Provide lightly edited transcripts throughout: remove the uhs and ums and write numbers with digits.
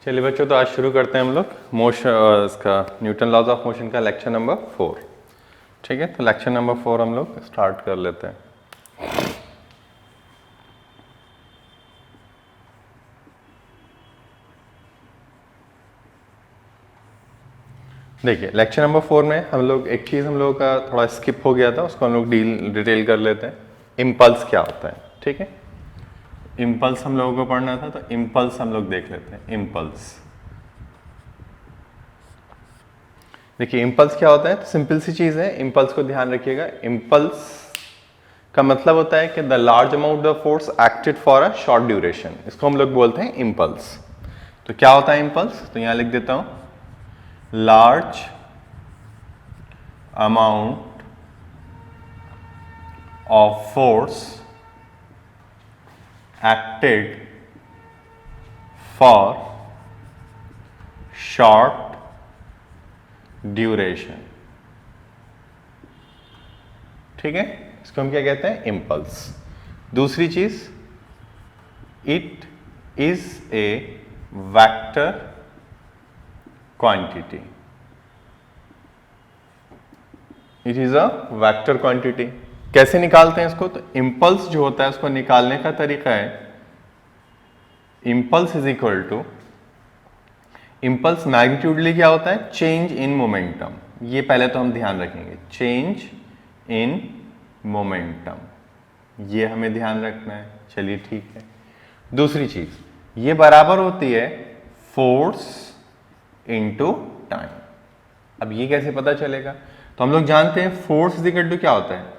चलिए बच्चों, तो आज शुरू करते हैं हम लोग मोशन इसका न्यूटन लॉज ऑफ मोशन का लेक्चर नंबर 4। ठीक है, तो लेक्चर नंबर 4 हम लोग स्टार्ट कर लेते हैं। देखिए, लेक्चर नंबर 4 में हम लोग एक चीज़ हम लोगों का थोड़ा स्किप हो गया था, उसको हम लोग डिटेल कर लेते हैं। इम्पल्स क्या होता है? ठीक है, इम्पल्स हम लोगों को पढ़ना था, तो इम्पल्स हम लोग देख लेते हैं। इम्पल्स, देखिए इम्पल्स क्या होता है, तो सिंपल सी चीज़ है, इम्पल्स को ध्यान रखिएगा। इम्पल्स का मतलब होता है कि the large amount of force acted for a short duration, इसको हम लोग बोलते हैं इम्पल्स। तो क्या होता है इम्पल्स? तो यहां लिख देता हूं, large amount of force acted for short duration. ठीक है, इसको हम क्या कहते हैं? इम्पल्स। दूसरी चीज, it is a vector quantity. It is a vector quantity. कैसे निकालते हैं इसको? तो इम्पल्स जो होता है उसको निकालने का तरीका है, impulse is equal to, impulse magnitudely क्या होता है? Change in momentum. ये पहले तो हम ध्यान रखेंगे, चेंज इन मोमेंटम, ये हमें ध्यान रखना है। चलिए ठीक है। दूसरी चीज, ये बराबर होती है फोर्स इनटू टाइम। अब ये कैसे पता चलेगा? तो हम लोग जानते हैं फोर्स इज इक्वल टू क्या होता है?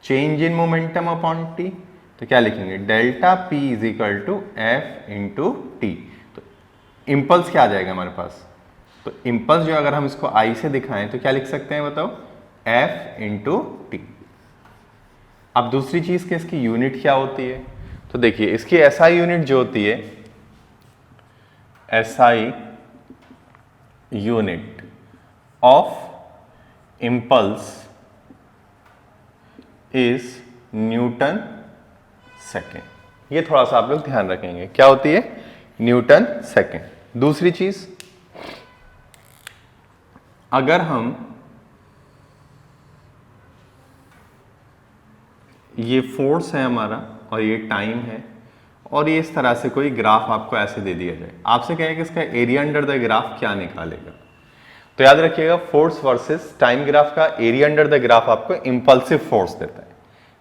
Change in momentum upon T. तो क्या लिखेंगे? Delta P is equal to F into T. तो इम्पल्स क्या आ जाएगा हमारे पास? तो इम्पल्स जो अगर हम इसको आई से दिखाएं तो क्या लिख सकते हैं बताओ? F into T. अब दूसरी चीज कि इसकी यूनिट क्या होती है? तो देखिए, इसकी एसआई यूनिट जो होती है, SI unit of impulse is Newton second. ये थोड़ा सा आप लोग ध्यान रखेंगे, क्या होती है? Newton second. दूसरी चीज, अगर हम ये फोर्स है हमारा और ये टाइम है, और ये इस तरह से कोई ग्राफ आपको ऐसे दे दिया जाए, आपसे कहें कि इसका एरिया अंडर द ग्राफ क्या निकालेगा? तो याद रखिएगा, फोर्स वर्सेस टाइम ग्राफ का एरिया अंडर द ग्राफ आपको इंपल्सिव फोर्स देता है।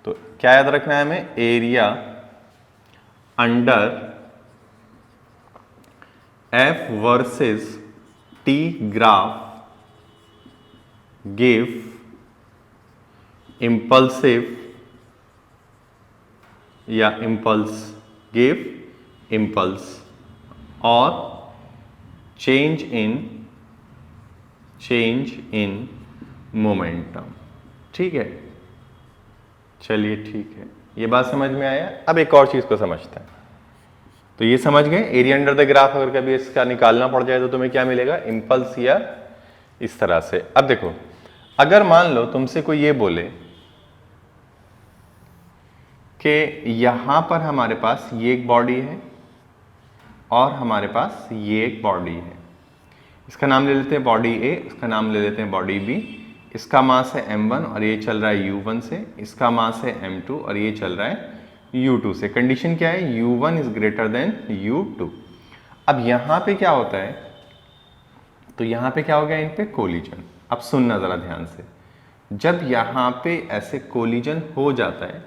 तो क्या याद रखना है हमें? Area under F versus T graph give impulsive या इम्पल्स, गिव इम्पल्स और चेंज इन मोमेंटम। ठीक है, चलिए ठीक है, ये बात समझ में आया। अब एक और चीज को समझते हैं। तो ये समझ गए, एरिया अंडर द ग्राफ अगर कभी इसका निकालना पड़ जाए तो तुम्हें क्या मिलेगा? इम्पल्स या इस तरह से। अब देखो, अगर मान लो तुमसे कोई ये बोले कि यहां पर हमारे पास ये एक बॉडी है और हमारे पास ये एक बॉडी है, इसका नाम ले लेते हैं बॉडी ए, इसका नाम ले लेते हैं बॉडी बी। इसका मास है m1 और ये चल रहा है u1 से, इसका मास है m2 और ये चल रहा है u2 से। कंडीशन क्या है? u1 is greater than u2। अब यहां पे क्या होता है? तो यहां पे क्या हो गया? इन पे कोलिजन। अब सुनना जरा ध्यान से, जब यहां पे ऐसे कोलिजन हो जाता है,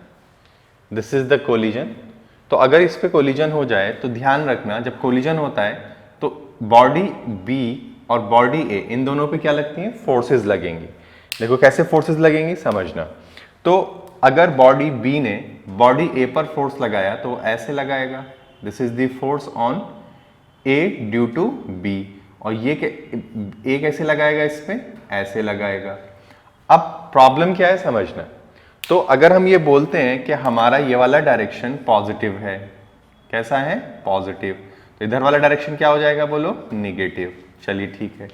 दिस इज द कोलिजन, तो अगर इस पे कोलिजन हो जाए तो ध्यान रखना, जब कोलिजन होता है तो बॉडी बी और बॉडी ए, इन दोनों पे क्या लगती हैं? फोर्सेस लगेंगी। देखो कैसे फोर्सेस लगेंगी, समझना। तो अगर बॉडी बी ने बॉडी ए पर फोर्स लगाया तो ऐसे लगाएगा, this is the force on A due to B. और ये ए कैसे लगाएगा? इस पे ऐसे लगाएगा। अब प्रॉब्लम क्या है, समझना। तो अगर हम ये बोलते हैं कि हमारा ये वाला डायरेक्शन पॉजिटिव है, कैसा है? पॉजिटिव, तो इधर वाला डायरेक्शन क्या हो जाएगा? बोलो, निगेटिव। चलिए ठीक है।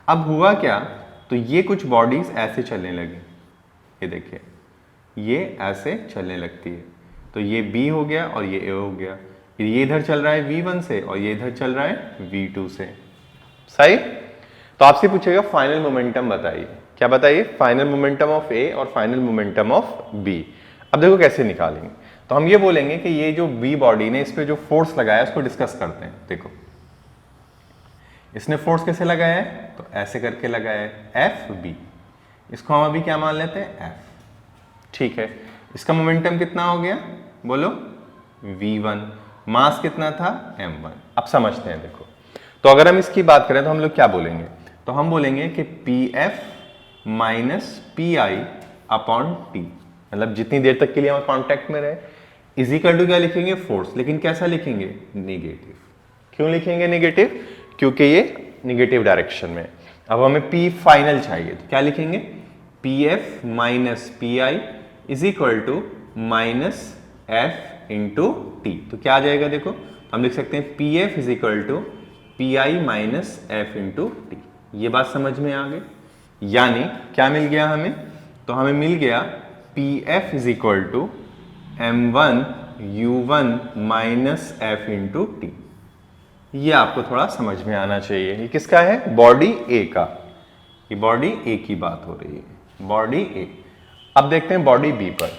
अब हुआ क्या? तो ये कुछ बॉडीज ऐसे चलने लगी, ये देखिए, ये ऐसे चलने लगती है। तो ये बी हो गया और ये ए हो गया। ये इधर चल रहा है v1 से और ये इधर चल रहा है v2 से। सही। तो आपसे पूछेगा फाइनल मोमेंटम बताइए। क्या बताइए? फाइनल मोमेंटम ऑफ ए और फाइनल मोमेंटम ऑफ बी। अब देखो कैसे निकालेंगे। तो हम ये बोलेंगे कि ये जो बी बॉडी ने इस पे जो फोर्स लगाया उसको डिस्कस करते हैं। देखो इसने फोर्स कैसे लगाया है, तो ऐसे करके लगाया है, एफ बी। इसको हम अभी क्या मान लेते हैं? एफ। ठीक है, इसका मोमेंटम कितना हो गया बोलो? v1। मास कितना था? m1। अब समझते हैं। देखो तो अगर हम इसकी बात करें तो हम लोग क्या बोलेंगे? तो हम बोलेंगे कि pf माइनस पी आई अपॉन टी, मतलब जितनी देर तक के लिए हम कांटेक्ट में रहे, इज इक्वल टू क्या लिखेंगे? फोर्स। लेकिन कैसा लिखेंगे? निगेटिव। क्यों लिखेंगे निगेटिव? क्योंकि ये निगेटिव डायरेक्शन में। अब हमें p फाइनल चाहिए, तो क्या लिखेंगे? pf minus P I is equal to minus F into T. तो क्या आ जाएगा? देखो हम लिख सकते हैं P F is equal to P I minus F into T. ये बात समझ में आ गई? यानी क्या मिल गया हमें? तो हमें मिल गया P F is equal to M one U one minus F into T. ये आपको थोड़ा समझ में आना चाहिए। ये किसका है? बॉडी ए का। ये बॉडी ए की बात हो रही है, बॉडी ए। अब देखते हैं बॉडी बी पर।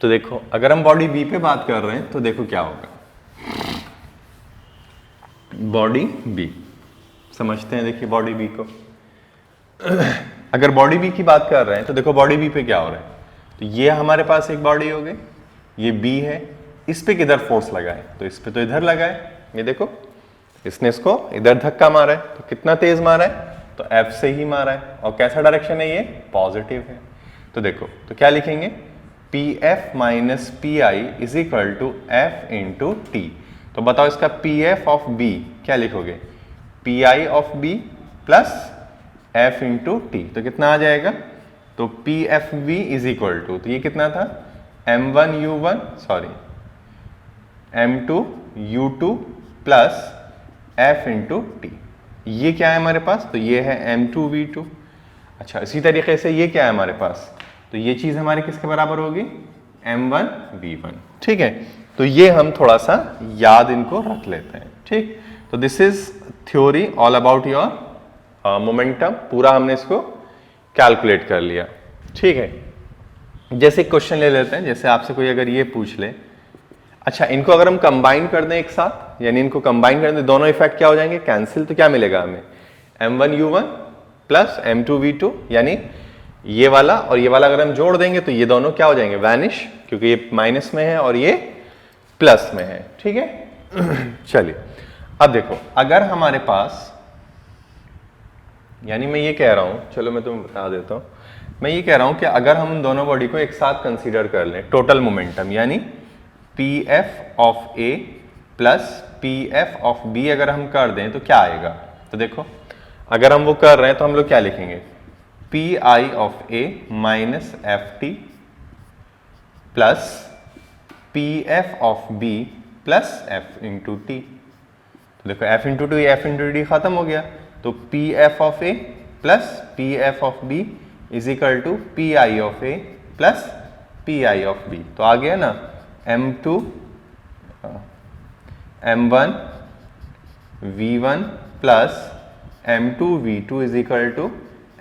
तो देखो अगर हम बॉडी बी पे बात कर रहे हैं तो देखो क्या होगा। बॉडी बी समझते हैं। देखिए बॉडी बी को अगर बॉडी बी की बात कर रहे हैं तो देखो बॉडी बी पे क्या हो रहा है। तो ये हमारे पास एक बॉडी हो गई, ये बी है। इस पे किधर फोर्स लगाए? तो इस पे तो इधर लगाए। ये देखो इसने इसको इधर धक्का मारा है, तो कितना तेज मारा है? तो एफ से ही मारा है। और कैसा डायरेक्शन है? ये पॉजिटिव है। तो देखो तो क्या लिखेंगे? P F minus P I is equal to F into T. तो बताओ इसका पी एफ ऑफ बी क्या लिखोगे? P I of B plus F into T. तो कितना आ जाएगा? तो P F B is equal to, तो ये कितना था? M one U one, sorry M two U two plus F into T. ये क्या है हमारे पास? तो ये है एम टू वी टू। अच्छा इसी तरीके से ये क्या है हमारे पास? तो ये चीज हमारे किसके बराबर होगी? m1 v1। ठीक है, तो ये हम थोड़ा सा याद इनको रख लेते हैं। ठीक, तो this is theory all about your momentum. पूरा हमने इसको कैलकुलेट कर लिया। ठीक है, जैसे क्वेश्चन ले लेते हैं। जैसे आपसे कोई अगर ये पूछ ले, अच्छा इनको अगर हम कंबाइन कर दें एक साथ, यानी इनको कंबाइन कर दें, दोनों इफेक्ट क्या हो जाएंगे? कैंसिल। तो क्या मिलेगा हमें? m1 u1 plus m2 v2, यानी ये वाला और ये वाला अगर हम जोड़ देंगे तो ये दोनों क्या हो जाएंगे? वैनिश, क्योंकि ये माइनस में है और ये प्लस में है। ठीक है चलिए अब देखो अगर हमारे पास, यानी मैं ये कह रहा हूं, चलो मैं तुम्हें बता देता हूं, मैं ये कह रहा हूं कि अगर हम दोनों बॉडी को एक साथ कंसीडर कर लें, टोटल मोमेंटम यानी P F of A plus P F of B अगर हम कर दें तो क्या आएगा? तो देखो अगर हम वो कर रहे हैं तो हम लोग क्या लिखेंगे? P I of A minus F T plus P F of B plus F into T. तो देखो F into two F into T खत्म हो गया, तो P F of A plus P F of B is equal to P I of A plus P I of B. तो आ गया ना m2 m1 v1 plus m2 v2 is equal to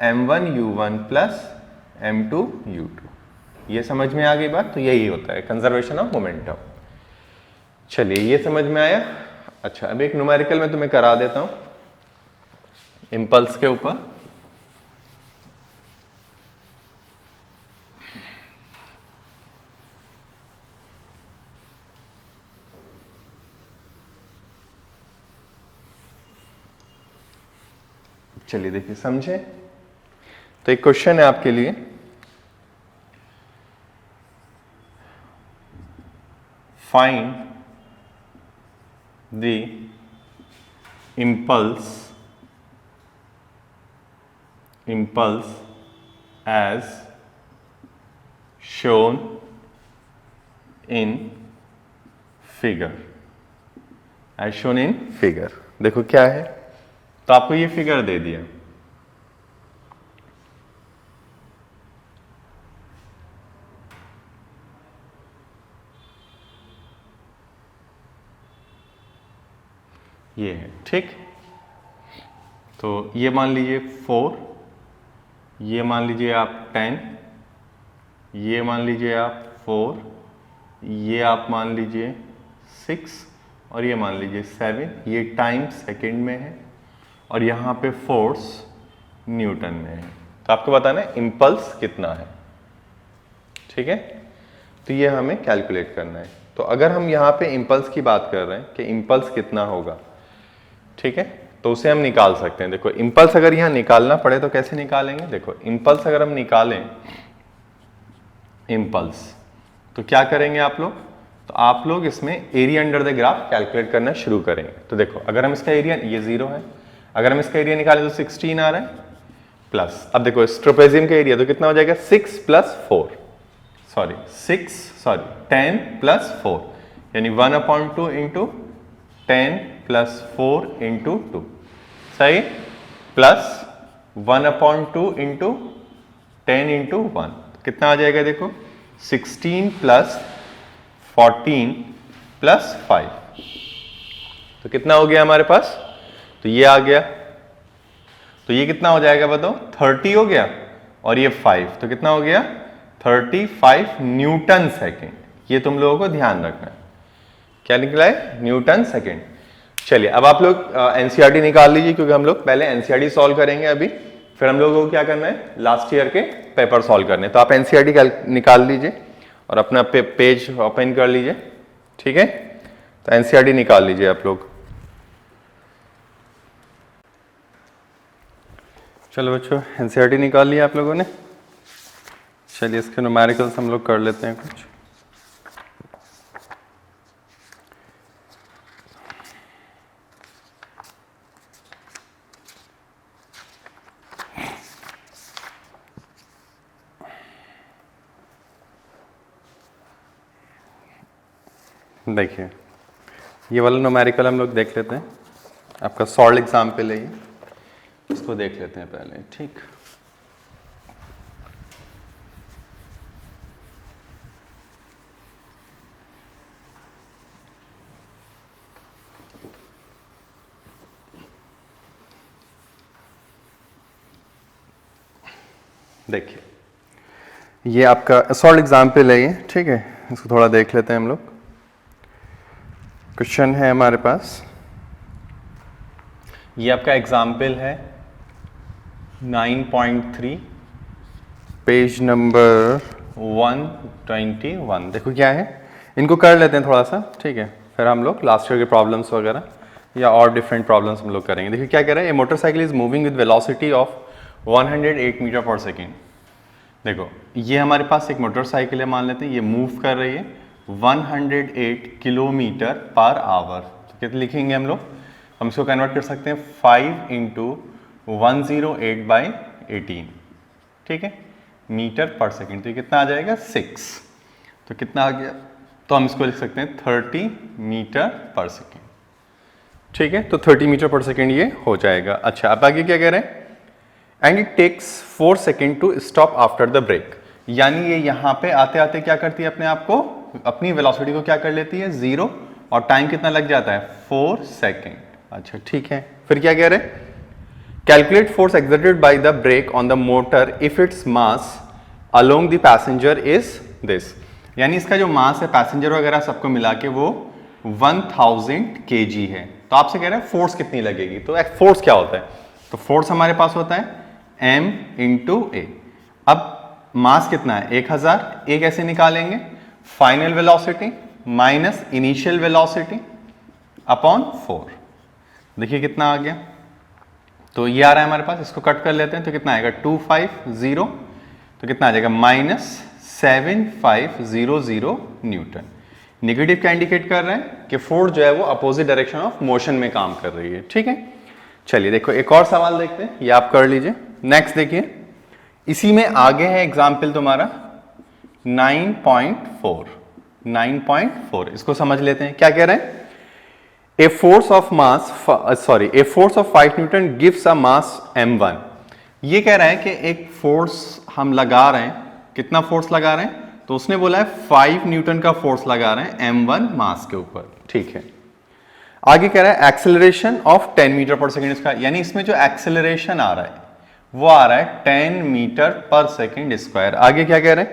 m1 u1 plus m2 u2। ये समझ में आ गई बात? तो यही होता है कंजर्वेशन ऑफ मोमेंटम। चलिए ये समझ में आया। अच्छा अब एक न्यूमेरिकल मैं तुम्हें करा देता हूं इंपल्स के ऊपर। चलिए देखिए समझे। तो एक क्वेश्चन है आपके लिए, find the impulse as shown in figure। as shown in figure देखो क्या है, तो आपको ये फिगर दे दिया। ये है, ठीक। तो ये मान लीजिए 4, ये मान लीजिए आप 10, ये मान लीजिए आप 4, ये आप मान लीजिए 6 और ये मान लीजिए 7। ये टाइम सेकंड में है और यहाँ पे फोर्स न्यूटन में है। तो आपको बताना है इम्पल्स कितना है, ठीक है। तो ये हमें कैलकुलेट करना है। तो अगर हम यहाँ पे इम्पल्स की बात कर रहे हैं कि इम्पल्स कितना होगा, ठीक है, तो उसे हम निकाल सकते हैं। देखो इम्पल्स अगर यहाँ निकालना पड़े तो कैसे निकालेंगे। देखो इम्पल्स अगर हम निकालें इम्पल्स, तो क्या करेंगे आप लोग, तो आप लोग इसमें area under the graph calculate करना शुरू करेंगे। तो देखो अगर हम इसका एरिया, ये 0 है, अगर हम इसका एरिया निकालें तो 16 आ रहा है प्लस, अब देखो इस ट्रेपेजियम का एरिया तो कितना हो जाएगा 6 + 4, सॉरी 10 + 4, यानी 1/2 इंटू 10 + 4 इंटू 2, सही, प्लस 1/2 इंटू 10 इंटू 1, कितना आ जाएगा देखो 16 + 14 + 5, तो कितना हो गया हमारे पास, तो ये आ गया। तो ये कितना हो जाएगा बताओ, 30 हो गया और ये 5, तो कितना हो गया 35 न्यूटन सेकेंड। ये तुम लोगों को ध्यान रखना है, क्या निकला है, न्यूटन सेकेंड। चलिए अब आप लोग एनसीईआरटी निकाल लीजिए, क्योंकि हम लोग पहले एनसीईआरटी सॉल्व करेंगे अभी, फिर हम लोगों को क्या करना है, लास्ट ईयर के पेपर सॉल्व करने। तो आप एनसीईआरटी निकाल लीजिए और अपना पेज ओपन कर लीजिए, ठीक है। तो एनसीईआरटी निकाल लीजिए आप लोग। चलो बच्चों एनसीईआरटी निकाल लिया आप लोगों ने। चलिए इसके न्यूमेरिकल्स हम लोग कर लेते हैं कुछ। देखिए ये वाला न्यूमेरिकल हम लोग देख लेते हैं, आपका सॉल्व एग्जाम्पल है ये, इसको देख लेते हैं पहले, ठीक। देखिए ये आपका सॉल्व एग्जाम्पल है ये, ठीक है, इसको थोड़ा देख लेते हैं हम लोग। क्वेश्चन है हमारे पास, ये आपका एग्जाम्पल है 9.3 पेज नंबर 121। देखो क्या है, इनको कर लेते हैं थोड़ा सा, ठीक है, फिर हम लोग लास्ट ईयर के प्रॉब्लम्स वगैरह या और डिफरेंट प्रॉब्लम्स हम लोग करेंगे। देखिए क्या कह रहा है, a motorcycle is moving with velocity of 108 metre per second. देखो ये हमारे पास एक मोटरसाइकिल है, मान लेते हैं ये मूव कर रही है 108 किलोमीटर पर आवर। तो कितने लिखेंगे हम लोग, हम इसको कन्वर्ट कर सकते हैं 5 × 108/18, ठीक है, मीटर पर सेकेंड। तो ये कितना आ जाएगा 6, तो कितना आ गया, तो हम इसको लिख सकते हैं 30 मीटर पर सेकेंड, ठीक है। तो 30 मीटर पर सेकेंड ये हो जाएगा। अच्छा अब आगे क्या कह रहे हैं, and it takes 4 second to stop after the brake. यानी ये यहाँ पे आते आते क्या करती है, अपने आप को, अपनी वेलोसिटी को क्या कर लेती है 0, और टाइम कितना लग जाता है 4 सेकेंड। अच्छा ठीक है, फिर क्या कह रहे हैं, calculate force exerted by the brake on the motor if its mass along the passenger is this. यानी इसका जो मास है पैसेंजर वगैरह सबको मिला के वो 1000 kg है। तो आपसे कह रहे हैं फोर्स कितनी लगेगी। तो फोर्स क्या होता है, तो फोर्स हमारे पास होता है m × a। अब मास कितना है 1000, a कैसे निकालेंगे, final velocity minus initial velocity upon 4। देखिए कितना आ गया, तो ये आ रहा है हमारे पास, इसको कट कर लेते हैं तो कितना आएगा 250, तो कितना आ जाएगा -7500 न्यूटन। नेगेटिव क्या इंडिकेट कर रहे हैं कि फोर्स जो है वो अपोजिट डायरेक्शन ऑफ मोशन में काम कर रही है, ठीक है। चलिए देखो एक और सवाल देखते हैं, ये आप कर लीजिए। नेक्स्ट देखिए, इसी में आगे है एग्जाम्पल तुम्हारा 9.4। इसको समझ लेते हैं, क्या कह रहे हैं, a force of 5 Newton gives a mass m1। ये कह रहा है कि एक फोर्स हम लगा रहे हैं, कितना फोर्स लगा रहे हैं, तो उसने बोला है 5 न्यूटन का फोर्स लगा रहे हैं m1 मास के ऊपर, ठीक है। आगे कह रहा है acceleration of 10 metre per second square, यानी इसमें जो एक्सेलरेशन आ रहा है वो आ रहा है 10 मीटर पर सेकेंड स्क्वायर। आगे क्या कह रहे हैं,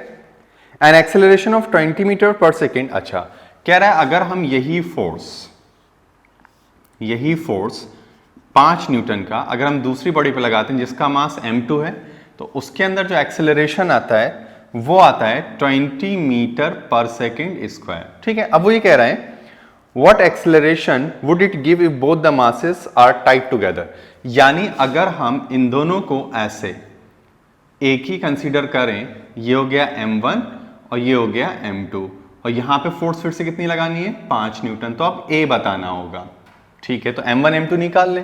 an acceleration of 20 metre per second. अच्छा, कह रहा है अगर हम यही फोर्स 5 न्यूटन का अगर हम दूसरी बॉडी पे लगाते हैं जिसका मास m2 है, तो उसके अंदर जो एक्सेलरेशन आता है वो आता है 20 मीटर पर सेकेंड स्क्वायर। ठीक है, अब वो ये कह रहा है What acceleration would it give if both the masses are tied together? यानी अगर हम इन दोनों को ऐसे एक ही कंसीडर करें, ये हो गया m1 और ये हो गया m2, और यहां पे फोर्स फिर से कितनी लगानी है 5 न्यूटन, तो अब a बताना होगा। ठीक है, तो m1 m2 निकाल ले।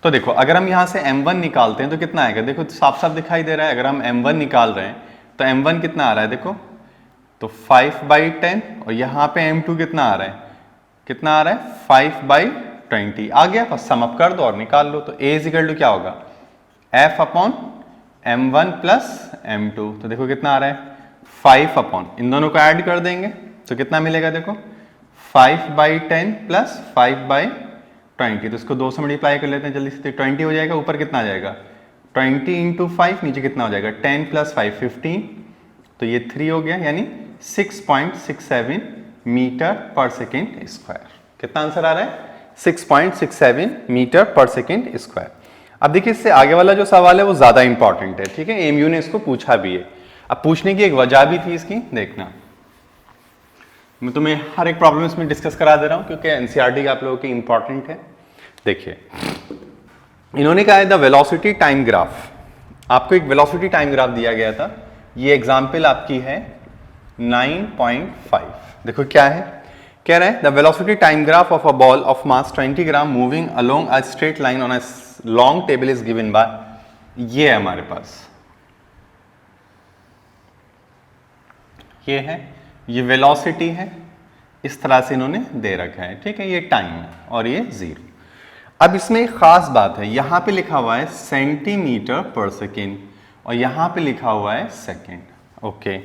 तो देखो अगर हम यहां से m1 निकालते हैं तो कितना आएगा, देखो साफ साफ दिखाई दे रहा है। अगर हम m1 निकाल रहे हैं तो m1 कितना आ रहा है, देखो तो 5/10, और यहां पे m2 कितना आ रहा है, कितना आ रहा है 5/20 आ गया। बस सम अप कर दो और निकाल लो। तो a इक्वल टू क्या होगा, f/m1 प्लस m2। तो देखो कितना आ रहा है 5 इन दोनों को ऐड कर देंगे तो कितना मिलेगा, देखो 5/10 प्लस 5/20। तो इसको 2 से मल्टीप्लाई कर लेते हैं जल्दी से, 20 हो जाएगा। ऊपर कितना आ जाएगा 20 इंटू 5, नीचे कितना हो जाएगा 10 प्लस 5 15, तो ये 3 हो गया, यानी 6.67 मीटर पर सेकेंड स्क्वायर। कितना आंसर आ रहा है 6.67 मीटर पर सेकेंड स्क्वायर। अब देखिए इससे आगे वाला जो सवाल है वो ज्यादा इंपॉर्टेंट है। ठीक है, एमयू ने इसको पूछा भी है। अब पूछने की एक वजह भी थी इसकी, देखना मैं तुम्हें हर एक प्रॉब्लम इसमें डिस्कस करा दे रहा हूं क्योंकि एनसीईआरटी का आप लोगों की इंपॉर्टेंट है। देखिए इन्होंने कहा है द वेलोसिटी टाइम ग्राफ, आपको एक वेलोसिटी टाइम ग्राफ दिया गया था। ये एग्जाम्पल आपकी है 9.5। देखो क्या है, कह रहा है the velocity time graph of a ball of mass 20 gram moving along a straight line on a long table is given by, ये है हमारे पास, ये है, ये वेलोसिटी है, इस तरह से इन्होंने दे रखा है। ठीक है, ये टाइम है और ये 0। अब इसमें एक खास बात है, यहां पे लिखा हुआ है सेंटीमीटर पर सेकेंड और यहां पे लिखा हुआ है सेकेंड। ओके,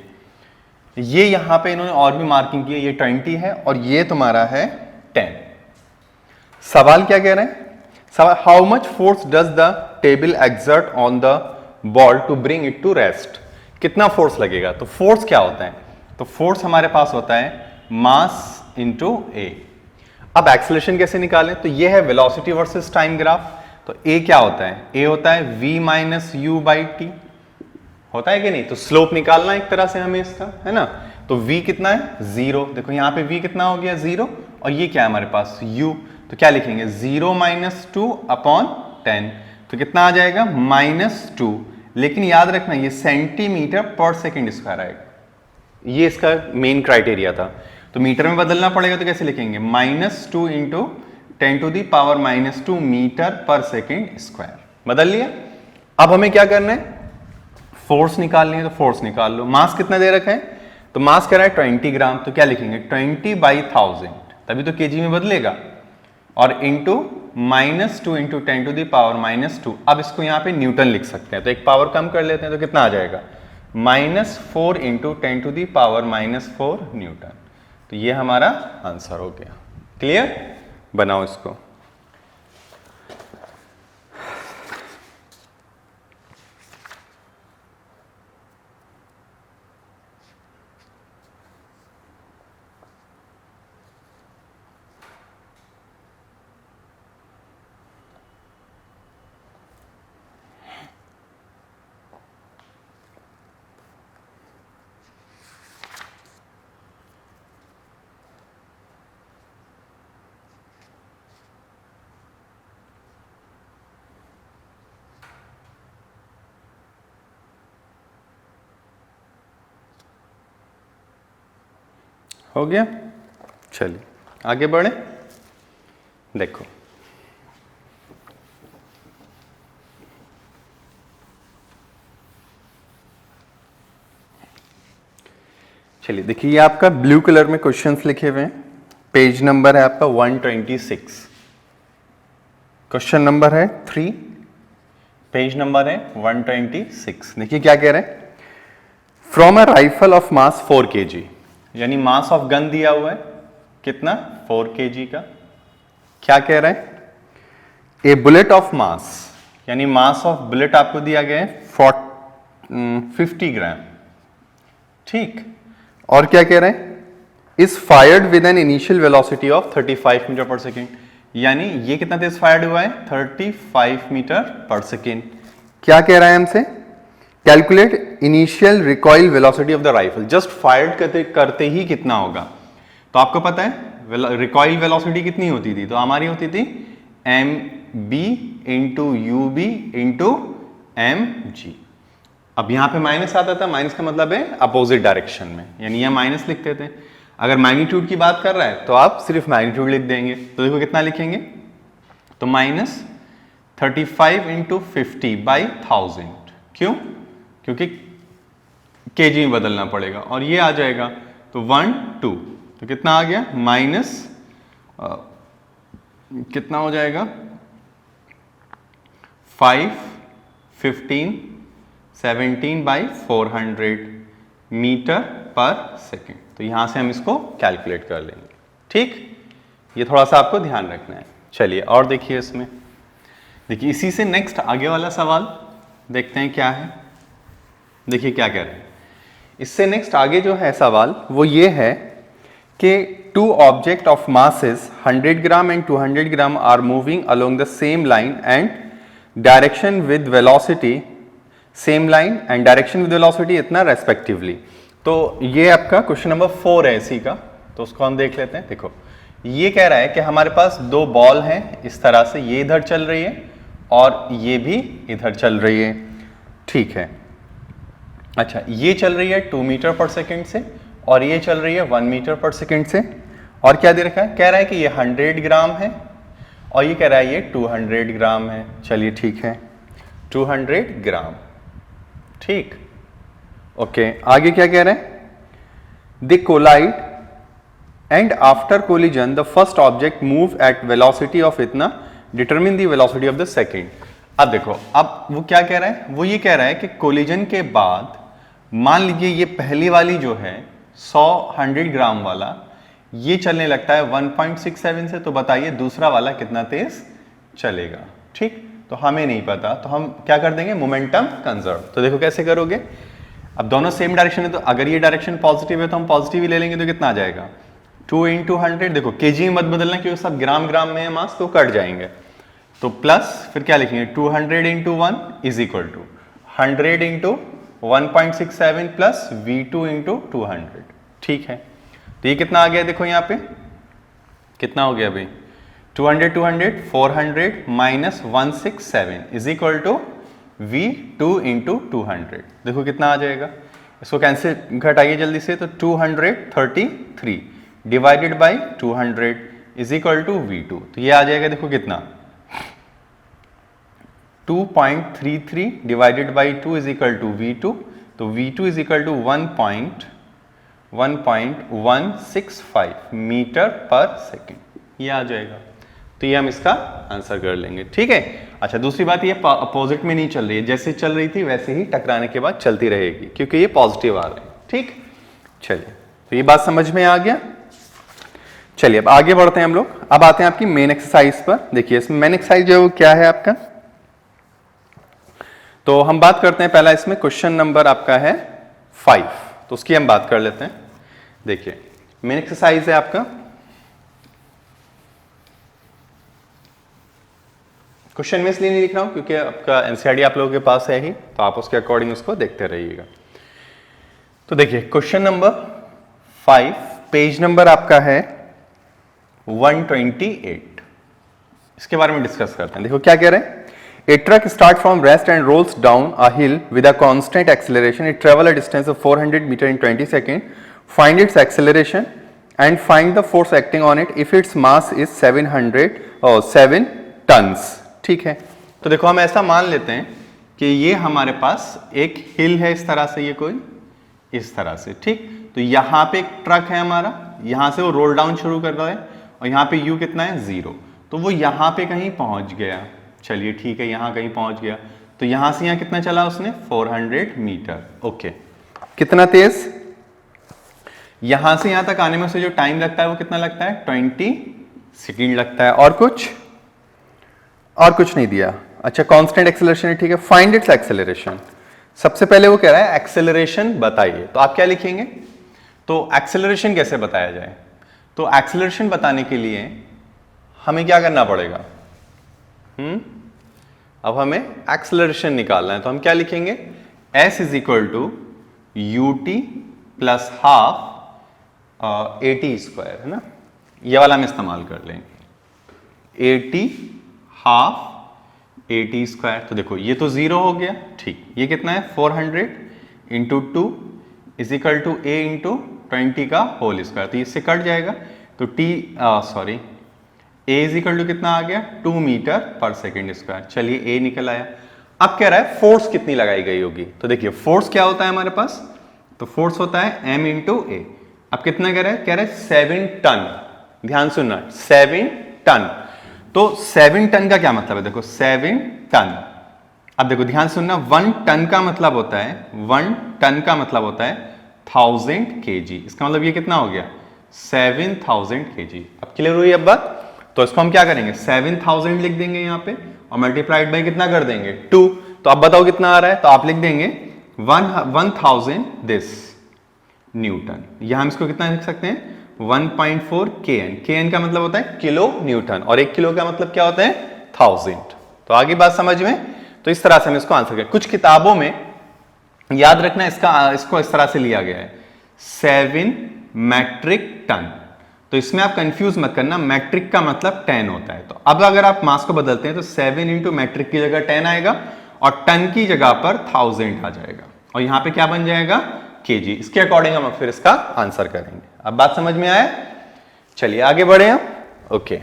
ये यहां पे इन्होंने और भी मार्किंग की है, ये 20 है और ये तुम्हारा है 10। सवाल क्या कह रहे हैं, सवाल how much force does the table exert on the ball to bring it to rest, कितना फोर्स लगेगा। तो फोर्स क्या होता है, तो फोर्स हमारे पास होता है मास इंटू ए। अब एक्सेलरेशन कैसे निकालें, तो ये है वेलोसिटी वर्सेस टाइम ग्राफ। तो ए क्या होता है, ए होता है v minus you by T, होता है कि नहीं। तो स्लोप निकालना एक तरह से हमें इसका, है ना। तो v कितना है 0, देखो यहाँ पे v कितना हो गया 0, और ये क्या है हमारे पास u, तो क्या लिखेंगे 0 माइनस 2 अपॉन 10, तो कितना आ जाएगा -2। लेकिन याद रखना ये सेंटीमीटर पर सेकेंड स्क्वायर आएगा, ये इसका मेन क्राइटेरिया था। तो मीटर में बदलना पड़ेगा, तो कैसे लिखेंगे -2 into 10 to the power -2 metre per second square. बदल लिया। अब हमें क्या करना है, फोर्स निकालनी है, तो फोर्स निकाल लो। मास कितना दे रखा है, तो मास कह रहा है 20 ग्राम, तो क्या लिखेंगे 20/1000, तभी तो केजी में बदलेगा, और into -2 into 10 to the power -2। अब इसको यहाँ पे न्यूटन लिख सकते हैं, तो एक पावर कम कर लेते हैं, तो कितना आ जाएगा -4 into 10 to the power -4 newton. तो ये हमारा आंसर हो गया। क्लियर, बनाओ इसको। हो गया, चलिए आगे बढ़े। देखो चलिए देखिए, ये आपका ब्लू कलर में क्वेश्चंस लिखे हुए हैं, पेज नंबर है आपका 126, क्वेश्चन नंबर है 3, पेज नंबर है 126। देखिए क्या कह रहे हैं, from a rifle of mass 4 kg, यानी मास ऑफ गन दिया हुआ है कितना 4 kg का, क्या कह रहा है? ए बुलेट ऑफ मास, यानी मास ऑफ बुलेट आपको दिया गया है 50 ग्राम, ठीक। और क्या कह रहे हैं? Is fired with an initial velocity of 35 metre per second, यानी ये कितना तेज फायर्ड हुआ है? 35 मीटर पर सेकेंड। क्या कह रहा है हमसे? Calculate initial recoil velocity of the rifle, just fired करते ही कितना होगा? तो आपको पता है रिकॉइल वेलोसिटी कितनी होती थी? तो हमारी होती थी mb into ub into mg। अब यहां पे माइनस आता था, माइनस का मतलब है अपोजिट डायरेक्शन में, यानी यह माइनस लिखते थे। अगर मैग्नीट्यूड की बात कर रहा है तो आप सिर्फ मैग्नीट्यूड लिख देंगे। तो देखो कितना लिखेंगे, तो माइनस 35 इंटू 50 बाई 1000। क्यों? क्योंकि केजी में बदलना पड़ेगा, और ये आ जाएगा तो 1 2, तो कितना आ गया? माइनस कितना हो जाएगा? 5 15 17 बाई 400 मीटर पर सेकेंड। तो यहां से हम इसको कैलकुलेट कर लेंगे, ठीक। ये थोड़ा सा आपको ध्यान रखना है। चलिए और देखिए, इसमें देखिए इसी से नेक्स्ट आगे वाला सवाल देखते हैं क्या है। देखिए क्या कह रहे हैं, इससे नेक्स्ट आगे जो है सवाल वो ये है कि two object of masses 100 gram and 200 gram are moving along the same line and direction with velocity, same line and direction with velocity इतना रेस्पेक्टिवली। तो ये आपका क्वेश्चन नंबर 4 है इसी का, तो उसको हम देख लेते हैं। देखो ये कह रहा है कि हमारे पास दो बॉल हैं इस तरह से, ये इधर चल रही है और ये भी इधर चल रही है, ठीक है। अच्छा, ये चल रही है 2 मीटर पर सेकेंड से और ये चल रही है 1 मीटर पर सेकेंड से। और क्या दे रखा है? कह रहा है कि ये 100 ग्राम है और ये कह रहा है ये 200 ग्राम है। चलिए ठीक है, 200 ग्राम, ठीक। ओके, आगे क्या कह रहे हैं? They collide and after collision the first object move at velocity of इतना, determine the velocity of the second. अब देखो, अब वो क्या कह रहा है? वो ये कह रहा है कि कोलिजन के बाद मान लीजिए ये पहली वाली जो है 100 ग्राम वाला, ये चलने लगता है 1.67 से, तो बताइए दूसरा वाला कितना तेज चलेगा, ठीक। तो हमें नहीं पता, तो हम क्या कर देंगे? Momentum conserve. तो देखो कैसे करोगे, अब दोनों सेम डायरेक्शन है, तो अगर ये डायरेक्शन पॉजिटिव है तो हम पॉजिटिव ही ले लेंगे, तो कितना आ जाएगा? 2 इंटू 100। देखो केजी में मत बदलना क्योंकि सब ग्राम ग्राम में है मास, तो कट जाएंगे। तो प्लस फिर क्या लिखेंगे? 200 into 1 is equal to 100 into 1.67 plus V2 into 200, ठीक है। तो ये कितना आ गया? देखो यहाँ पे कितना हो गया भाई? 200 400 minus 167 is equal to V2 into 200। देखो कितना आ जाएगा, इसको कैंसिल घटाइए जल्दी से। तो 233 divided by 200 is equal to V2। तो ये आ जाएगा, देखो कितना? 2.33 divided by 2 is equal to V2। तो V2 is equal to 1.165 metre per second, ये आ जाएगा। तो ये हम इसका आंसर कर लेंगे, ठीक है। अच्छा, दूसरी बात, ये अपोजिट में नहीं चल रही है, जैसे चल रही थी वैसे ही टकराने के बाद चलती रहेगी क्योंकि ये पॉजिटिव आ रहे हैं, ठीक। चलिए, तो ये बात समझ में आ गया। चलिए अब आगे बढ़ते हैं हम लोग। अब आते हैं आपकी मेन एक्सरसाइज पर। देखिए इसमें मेन एक्सरसाइज जो क्या है आपका, तो हम बात करते हैं पहला इसमें क्वेश्चन नंबर आपका है 5, तो उसकी हम बात कर लेते हैं। देखिए मेन एक्सरसाइज है आपका, क्वेश्चन में इसलिए नहीं लिख रहा हूं क्योंकि आपका एनसीईआरटी आप लोगों के पास है ही, तो आप उसके अकॉर्डिंग उसको देखते रहिएगा। तो देखिए क्वेश्चन नंबर 5, पेज नंबर आपका है 128। इसके बारे में डिस्कस करते हैं। देखो क्या कह रहे हैं, A truck starts from rest and rolls down a hill with a constant acceleration. It travels a distance of 400 meters in 20 seconds. Find its acceleration and find the force acting on it if its mass is 7 tons. ठीक है, तो देखो हम ऐसा मान लेते हैं कि ये हमारे पास एक हिल है इस तरह से, ये कोई इस तरह से, ठीक। तो यहाँ पे एक ट्रक है हमारा, यहाँ से वो रोल डाउन शुरू कर रहा है और यहाँ पे u कितना है? 0। तो वो यहाँ पे कहीं पहुँच गया, चलिए ठीक है, यहाँ कहीं पहुंच गया। तो यहां से यहाँ कितना चला उसने? 400 मीटर। ओके, कितना तेज? यहां से यहां तक आने में उसे जो टाइम लगता है वो कितना लगता है? 20 सेकंड लगता है। और कुछ नहीं दिया। अच्छा, कांस्टेंट एक्सेलरेशन है, ठीक है। Find its acceleration. सबसे पहले वो कह रहा है एक्सेलरेशन बताइए, तो आप क्या लिखेंगे? तो एक्सेलरेशन कैसे बताया जाए? तो एक्सेलरेशन बताने के लिए हमें क्या करना पड़ेगा? अब हमें एक्सेलरेशन निकालना है, तो हम क्या लिखेंगे? s is equal to U T plus half A T square, है ना? ये वाला हम इस्तेमाल कर लेंगे, A T half A T square. तो देखो ये तो 0 हो गया, ठीक। ये कितना है? 400 into 2 is equal to A into 20 का होल स्क्वायर, तो इससे कट जाएगा। तो ए इज इक्वल टू कितना आ गया? 2 मीटर पर सेकेंड स्क्वायर। चलिए ए निकल आया। अब कह रहा है फोर्स कितनी लगाई गई होगी। तो देखिए फोर्स क्या होता है हमारे पास? तो फोर्स होता है m इंटू ए। अब कितना कह रहा है? कह रहा है 7 टन। ध्यान सुनना, 7 टन। तो 7 टन का क्या मतलब है? देखो 7 टन। अब देखो ध्यान सुनना, 1 टन का मतलब होता है 1 टन का मतलब होता है 1000 kg। इसका मतलब ये कितना हो गया? 7000 kg। अब क्लियर हुई अब बात? तो इसको हम क्या करेंगे? 7000 लिख देंगे यहाँ पे और मल्टीप्लाइड बाई कितना कर देंगे? 2। तो अब बताओ कितना आ रहा है? तो आप लिख देंगे 1000 दिस न्यूटन। यहां हम इसको कितना लिख सकते हैं? 1.4 kN। kN का मतलब होता है किलो न्यूटन, और 1 किलो का मतलब क्या होता है? 1000। तो आगे बात समझ में? तो इस तरह से हम इसको आंसर करें। कुछ किताबों में याद रखना इसको इस तरह से लिया गया है 7 मैट्रिक टन। तो इसमें आप कंफ्यूज मत करना, मैट्रिक का मतलब 10 होता है। तो अब अगर आप मास को बदलते हैं तो 7 इंटू मैट्रिक की जगह 10 आएगा और टन की जगह पर 1000 आ जाएगा, और यहां पे क्या बन जाएगा? केजी। इसके अकॉर्डिंग हम फिर इसका आंसर करेंगे। अब बात समझ में आया? चलिए आगे बढ़े हम। ओके,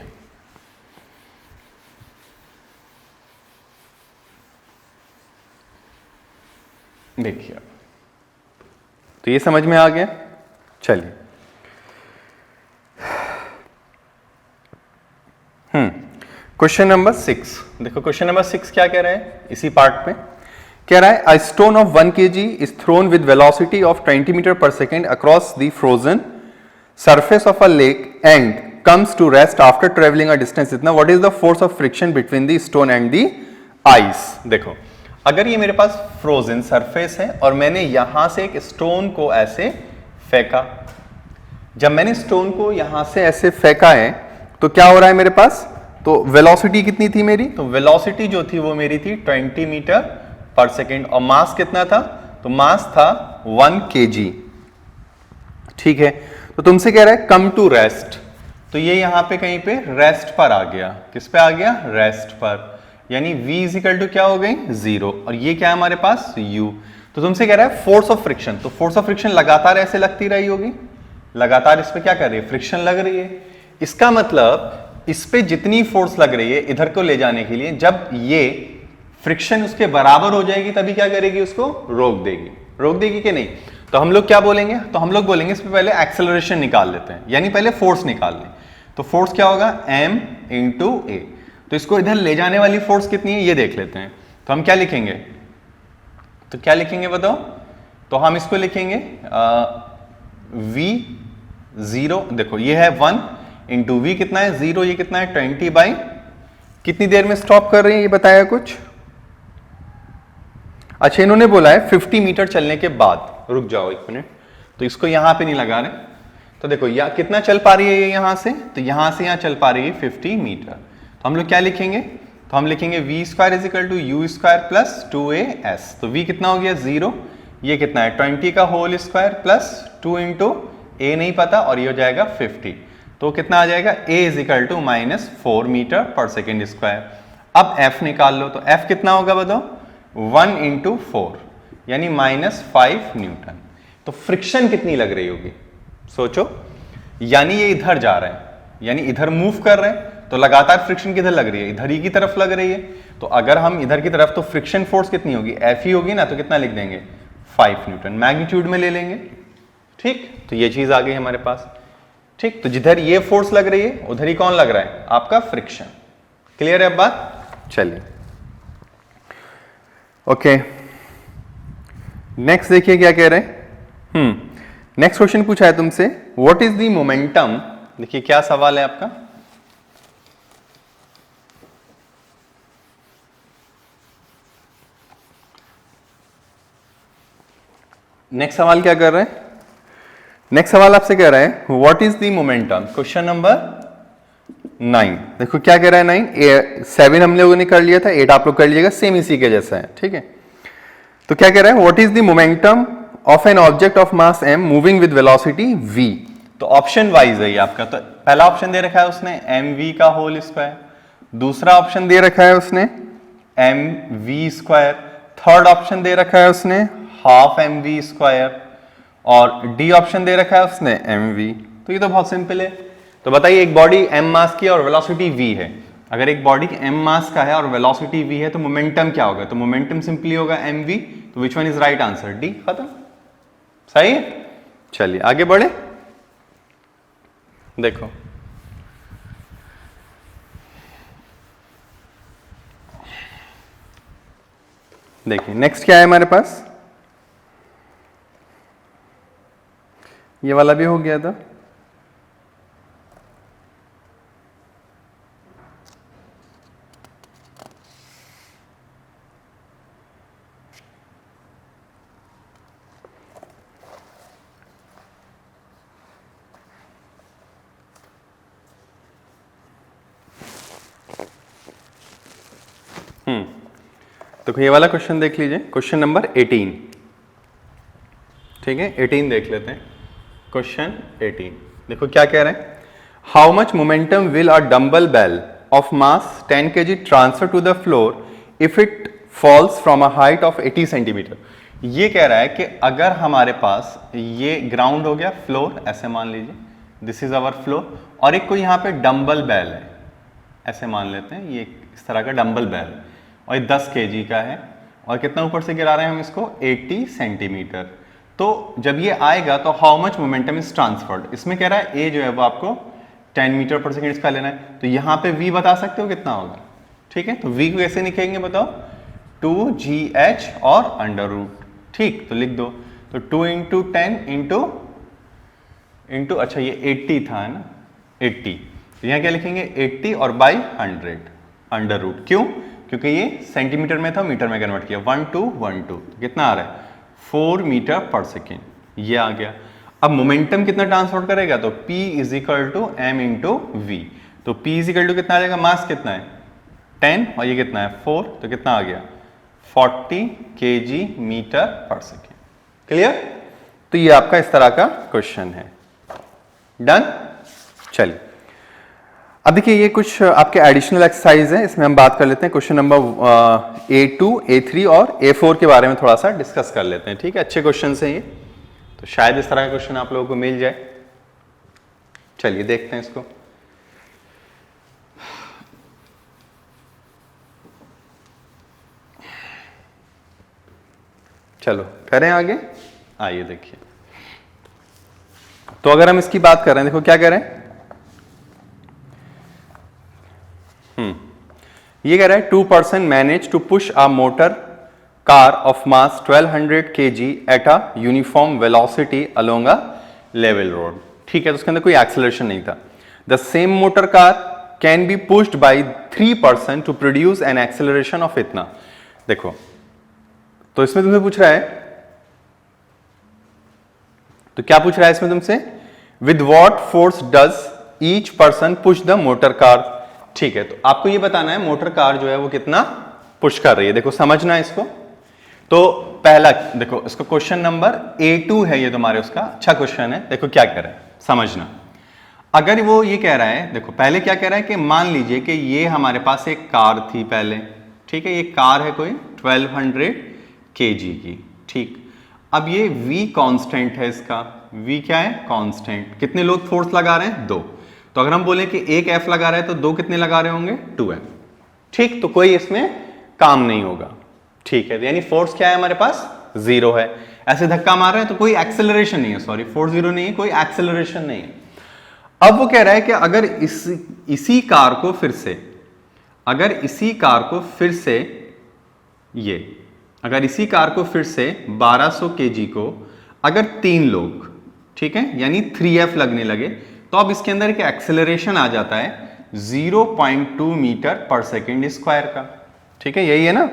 देखिए तो ये समझ में आ गया। चलिए क्वेश्चन नंबर 6 देखो। क्वेश्चन नंबर 6 क्या कह रहा है इसी पार्ट में? कह रहा है a stone of 1 kg is thrown with velocity of 20 metre per second across the frozen surface of a lake and comes to rest after travelling a distance इतना। What is the force of friction between the stone and the ice? देखो अगर ये मेरे पास frozen surface है और मैंने यहां से एक स्टोन को ऐसे फेंका, जब मैंने स्टोन को यहां से ऐसे फेंका है तो क्या हो रहा है मेरे पास? तो वेलोसिटी कितनी थी मेरी? तो वेलोसिटी जो थी वो मेरी थी 20 मीटर पर सेकेंड, और मास कितना था? तो मास था 1 kg। ठीक है, तो तुमसे कह रहा है कम टू रेस्ट, तो ये यहां पे कहीं पे रेस्ट पर आ गया। किस पे आ गया? रेस्ट पर। यानी v इजिकल टू क्या हो गई? 0, और ये क्या है हमारे पास? u। तो तुमसे कह रहा है फोर्स ऑफ फ्रिक्शन, तो फोर्स ऑफ फ्रिक्शन लगातार ऐसे लगती रही होगी, लगातार इस पे क्या कर रही है? फ्रिक्शन लग रही है। इसका मतलब इस पे जितनी फोर्स लग रही है इधर को ले जाने के लिए, जब ये फ्रिक्शन उसके बराबर हो जाएगी तभी क्या करेगी? उसको रोक देगी। रोक देगी कि नहीं? तो हम लोग क्या बोलेंगे? तो हम लोग बोलेंगे इस पे पहले एक्सेलरेशन निकाल लेते हैं, यानी पहले फोर्स निकाल लें। तो फोर्स क्या होगा? m इंटू ए। तो इसको इधर ले जाने वाली फोर्स कितनी है ये देख लेते हैं। तो हम क्या लिखेंगे? तो क्या लिखेंगे बताओ? तो हम इसको लिखेंगे v0। देखो ये है 1 इंटू वी कितना है? 0। ये कितना है? 20 बाई कितनी देर में स्टॉप कर रहे हैं ये बताया कुछ? अच्छा इन्होंने बोला है 50 मीटर चलने के बाद। रुक जाओ 1 मिनट, तो इसको यहां पे नहीं लगा रहे। तो देखो कितना चल पा रही है ये यहां से? तो यहां से यहां चल पा रही है 50 मीटर। तो हम लोग क्या लिखेंगे? तो हम लिखेंगे V square is equal to U square plus 2as। तो v कितना हो गया? 0। ये कितना है? 20 का होल स्क्वायर प्लस 2 इंटू ए नहीं पता, और ये हो जाएगा 50। तो कितना आ जाएगा? a is equal to -4 metre per second square. अब f निकाल लो, तो f कितना होगा बताओ? 1 इंटू 4 यानी -5 न्यूटन। तो फ्रिक्शन कितनी लग रही होगी सोचो? यानी ये इधर जा रहा है, यानी इधर मूव कर रहे हैं, तो लगातार फ्रिक्शन किधर लग रही है? इधर ही की तरफ लग रही है। तो अगर हम इधर की तरफ, तो फ्रिक्शन फोर्स कितनी होगी? F ही होगी ना। तो कितना लिख देंगे? 5 न्यूटन। मैग्नीट्यूड में ले लेंगे। ठीक, तो ये चीज आ गई हमारे पास। ठीक, तो जिधर ये फोर्स लग रही है उधर ही कौन लग रहा है? आपका फ्रिक्शन। क्लियर है अब बात? चलिए ओके, नेक्स्ट देखिए क्या कह रहे हैं। नेक्स्ट क्वेश्चन पूछा है तुमसे, व्हाट इज द मोमेंटम। देखिए क्या सवाल है आपका। नेक्स्ट सवाल क्या कर रहे हैं? नेक्स्ट सवाल आपसे कह रहा है what is the momentum, question number 9। देखो क्या कह रहा है 9, 7 हम लोगों ने कर लिया था, 8 आप लोग कर लीजिएगा, सेम इसी के जैसा है, ठीक है। तो क्या कह रहा है what is the momentum of an object of mass m moving with velocity v। तो ऑप्शन वाइज है ये आपका। तो पहला ऑप्शन दे रखा है उसने mv का होल स्क्वायर, दूसरा ऑप्शन दे रखा है उसने mv स्क्वायर, थर्ड ऑप्शन दे रखा है उसने हाफ mv स्क्वायर, और डी ऑप्शन दे रखा है उसने mv। तो ये तो बहुत सिंपल है। तो बताइए एक बॉडी m मास की और वेलोसिटी v है, अगर एक बॉडी m मास का है और वेलोसिटी v है तो मोमेंटम क्या होगा? तो मोमेंटम सिंपली होगा mv। तो which one is right answer? D. खत्म, सही है। चलिए आगे बढ़े। देखो देखिए नेक्स्ट क्या है हमारे पास, ये वाला भी हो गया था। तो ये वाला क्वेश्चन देख लीजिए, क्वेश्चन नंबर 18, ठीक है। 18 देख लेते हैं। क्वेश्चन 18 देखो क्या कह रहे हैं, how much momentum will a dumbbell of mass 10 kg transfer to the floor if it falls from a height of 80 centimetre. ये कह रहा है कि अगर हमारे पास ये ग्राउंड हो गया, फ्लोर ऐसे मान लीजिए, दिस इज अवर फ्लोर, और एक कोई यहाँ पे डंबल बेल है, ऐसे मान लेते हैं ये इस तरह का डंबल बेल है, और ये 10 kg का है, और कितना ऊपर से गिरा रहे हैं हम इसको? 80 सेंटीमीटर। तो जब ये आएगा तो how much momentum is transferred, इसमें कह रहा है ए जो है वो आपको 10 मीटर पर सेकेंड इसका लेना है। तो यहाँ पे v बता सकते हो कितना होगा, ठीक है। तो v को कैसे लिखेंगे बताओ? 2gh और अंडर रूट, ठीक। तो लिख दो, तो 2 इंटू 10 इंटू अच्छा ये 80 था है ना, 80। तो यहाँ क्या लिखेंगे? 80 और बाई 100 अंडर रूट। क्यों? क्योंकि ये सेंटीमीटर में था, मीटर में कन्वर्ट किया, 1212। तो कितना आ रहा है? 4 मीटर पर सेकेंड, ये आ गया। अब मोमेंटम कितना ट्रांसफर करेगा? तो P is equal to m into V. तो P इज इक्वल टू कितना आ जाएगा? मास कितना है? 10, और ये कितना है? 4। तो कितना आ गया? 40 kg metre per second. Clear? तो ये आपका इस तरह का क्वेश्चन है। डन। चलिए अब देखिए ये कुछ आपके एडिशनल एक्सरसाइज है, इसमें हम बात कर लेते हैं। क्वेश्चन नंबर A2, A3 और A4 के बारे में थोड़ा सा डिस्कस कर लेते हैं, ठीक है। अच्छे क्वेश्चन हैं ये, तो शायद इस तरह का क्वेश्चन आप लोगों को मिल जाए। चलिए देखते हैं इसको। चलो करें आगे। आइए देखिए, तो अगर हम इसकी बात कर रहे हैं, देखो क्या कह रहे हैं, ये कह रहा है 2 person manage to push a motor car of mass 1200 kg at a uniform velocity along a level road, ठीक है। तो उसके अंदर कोई एक्सेलरेशन नहीं था। The same motor car can be pushed by 3 person to produce an acceleration of इतना। देखो तो इसमें तुमसे पूछ रहा है, तो क्या पूछ रहा है इसमें तुमसे? With what force does each person push the motor car, ठीक है। तो आपको ये बताना है मोटर कार जो है वो कितना पुश कर रही है। देखो समझना है इसको। तो पहला देखो, इसको क्वेश्चन नंबर A2 है ये तुम्हारे, उसका अच्छा क्वेश्चन है। देखो क्या कह रहा है समझना। अगर वो ये कह रहा है, देखो पहले क्या कह रहा है कि मान लीजिए कि ये हमारे पास एक कार थी पहले, ठीक है। ये कार है कोई 1200 kg की, ठीक। अब ये V कांस्टेंट है, इसका V क्या है? कांस्टेंट। कितने लोग फोर्स लगा रहे हैं? 2। तो अगर हम बोले कि एक F लगा रहे हैं तो 2 कितने लगा रहे होंगे? 2F, ठीक। तो कोई इसमें काम नहीं होगा, ठीक है। यानी फोर्स क्या है हमारे पास? 0 है। ऐसे धक्का मार रहे हैं तो कोई एक्सेलरेशन नहीं है, सॉरी फोर्स 0 नहीं है, कोई एक्सेलरेशन नहीं है। अब वो कह रहा है कि अगर इसी कार को फिर से, अगर इसी कार को फिर से ये, अगर इसी कार को फिर से 1200 kg को अगर 3 लोग, ठीक है, यानी 3F लगने लगे, तो अब इसके अंदर एक एक्सेलरेशन आ जाता है 0.2 मीटर पर सेकेंड स्क्वायर का, ठीक है। यही है ना?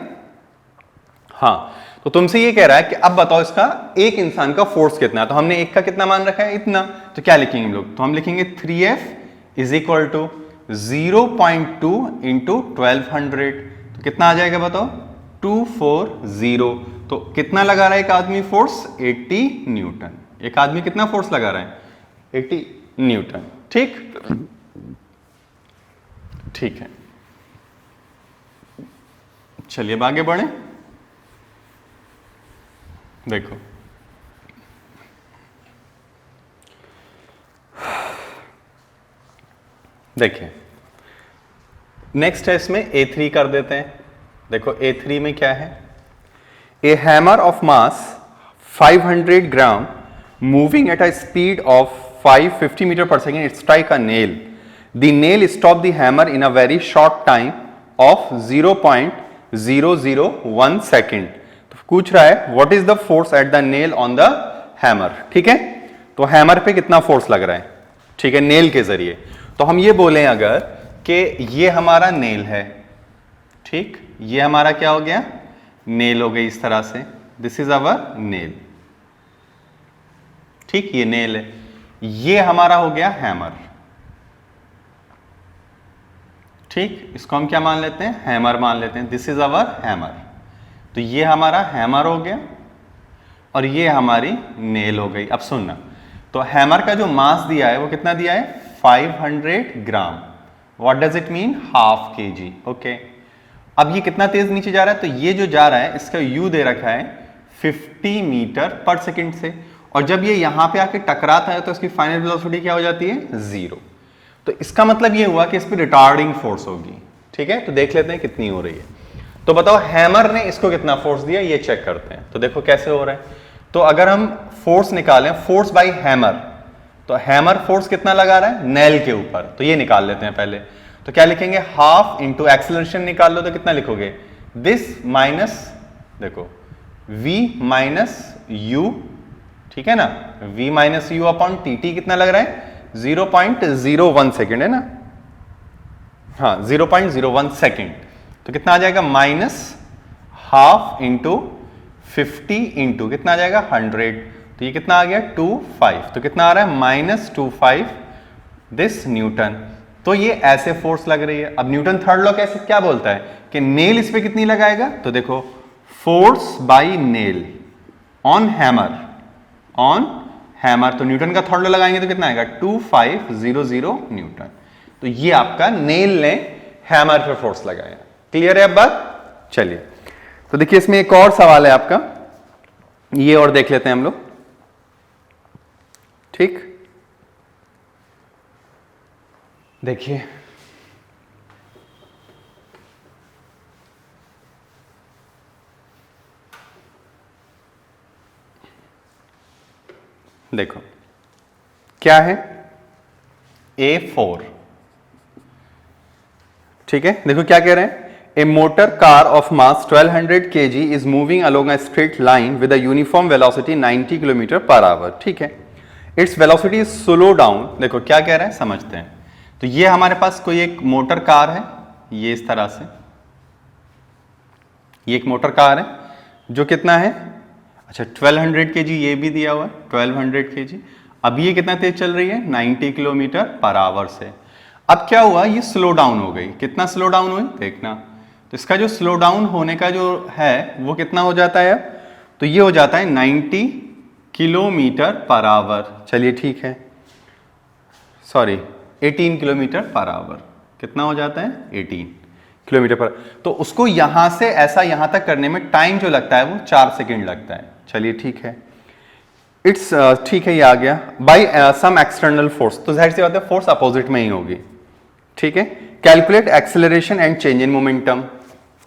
हाँ। तो तुमसे ये कह रहा है कि अब बताओ इसका एक इंसान का फोर्स कितना है, तो हमने एक का कितना मान रखा है, इतना, तो क्या लिखेंगे हम लोग, तो हम लिखेंगे 3F is equal to 0.2 into 1200, तो कितना आ जाएगा बताओ, 240। तो कितना लगा रहा है एक आदमी फोर्स, 80 न्यूटन। एक आदमी कितना फोर्स लगा रहा है, 80 न्यूटन। ठीक, ठीक है, चलिए अब आगे बढ़े। देखो देखिए नेक्स्ट है, इसमें A3 कर देते हैं। देखो A3 में क्या है, a hammer of mass 500 gram moving at a speed of 550 metre per second strike a nail, the nail stop the hammer in a very short time of 0.001 second. तो पूछ रहा है what is the force at the nail on the hammer. ठीक है, तो hammer पे कितना force लग रहा है, ठीक है, नेल के जरिए। तो हम ये बोलें अगर कि ये हमारा नेल है, ठीक, ये हमारा क्या हो गया, नेल हो गई इस तरह से, दिस इज अवर नेल। ठीक, ये नेल है, ये हमारा हो गया हैमर। ठीक, इसको हम क्या मान लेते हैं, हैमर मान लेते हैं, दिस इज अवर हैमर। तो ये हमारा हैमर हो गया और ये हमारी नेल हो गई। अब सुनना, तो हैमर का जो मास दिया है वो कितना दिया है, 500 gram. What does it mean, half kg। Okay, अब ये कितना तेज नीचे जा रहा है, तो ये जो जा रहा है इसका u दे रखा है 50 मीटर पर सेकेंड से, और जब ये यहां पे आके टकराता है तो इसकी फाइनल वेलोसिटी क्या हो जाती है, 0। तो इसका मतलब ये हुआ कि इस पर रिटार्डिंग फोर्स होगी। ठीक है, तो देख लेते हैं कितनी हो रही है। तो बताओ हैमर ने इसको कितना फोर्स दिया, ये चेक करते हैं। तो देखो कैसे हो रहा है, तो अगर हम फोर्स निकालें, फोर्स बाई हैमर, तो हैमर फोर्स कितना लगा रहा है, नेल के ऊपर, तो ये निकाल लेते हैं पहले। तो क्या लिखेंगे, हाफ इंटू एक्सेलरेशन निकाल लो, तो कितना लिखोगे, दिस माइनस, देखो v माइनस u, ठीक है ना, v minus you upon T कितना लग रहा है, 0.01 सेकेंड है ना, हाँ 0.01 सेकेंड। तो कितना आ जाएगा, माइनस हाफ इंटू 50 इंटू कितना आ जाएगा, 100। तो ये कितना आ गया, 25। तो कितना आ रहा है, -25 दिस न्यूटन। तो ये ऐसे फोर्स लग रही है। अब न्यूटन थर्ड लॉ कैसे क्या बोलता है कि नेल इस पे कितनी लगाएगा, तो देखो force by nail on hammer, on hammer, तो न्यूटन का थर्ड लॉ लगाएंगे तो कितना आएगा, 2500 न्यूटन। तो ये आपका नेल ने हैमर पे फोर्स लगाया। क्लियर है अब बात। चलिए, तो देखिए इसमें एक और सवाल है आपका, ये और देख लेते हैं हम लोग। ठीक, देखिए देखो क्या है, A4। ठीक है, देखो क्या कह रहे हैं, a motor car of mass 1200 kg is moving along a straight line with a uniform velocity 90 kilometre per hour. ठीक है, its velocity is slow down. देखो क्या कह रहा है, समझते हैं। तो ये हमारे पास कोई एक मोटर कार है, ये इस तरह से, ये एक मोटर कार है जो कितना है, अच्छा 1200 kg, ये भी दिया हुआ है 1200 kg। अब ये कितना तेज चल रही है, 90 किलोमीटर पर आवर से। अब क्या हुआ, ये स्लो डाउन हो गई। कितना स्लो डाउन हुई देखना, तो इसका जो स्लो डाउन होने का जो है वो कितना हो जाता है, अब तो ये हो जाता है 90 किलोमीटर पर आवर। चलिए ठीक है, सॉरी 18 किलोमीटर पर आवर। कितना हो जाता है, 18 किलोमीटर पर। तो उसको यहां से ऐसा यहां तक करने में टाइम जो लगता है वो 4 सेकेंड लगता है। चलिए ठीक है, इट्स ठीक है, ये आ गया बाई सम एक्सटर्नल फोर्स। तो जाहिर सी बात है फोर्स अपोजिट में ही होगी। ठीक है, calculate acceleration and change in momentum.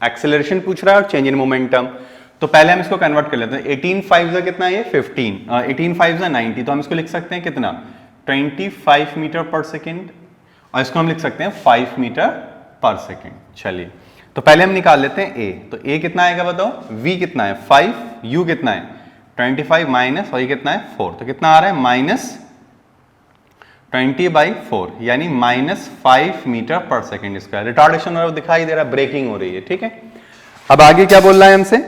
Acceleration पूछ रहा है और चेंज इन मोमेंटम। तो पहले हम इसको कन्वर्ट कर लेते हैं। 18 5 का कितना है, 15, 18 5 का 90। तो हम इसको लिख सकते हैं कितना, 25 मीटर पर सेकेंड, और इसको हम लिख सकते हैं 5 मीटर पर सेकेंड। चलिए, तो पहले हम निकाल लेते हैं ए। तो ए कितना आएगा बताओ, v कितना है 5, u कितना है 25 माइनस, और ये कितना है 4। तो कितना आ रहा है, -20/4, यानी -5 metre per second square. Retardation और दिखाई दे रहा है, ब्रेकिंग हो रही है। ठीक है, अब आगे क्या बोल रहा है हमसे,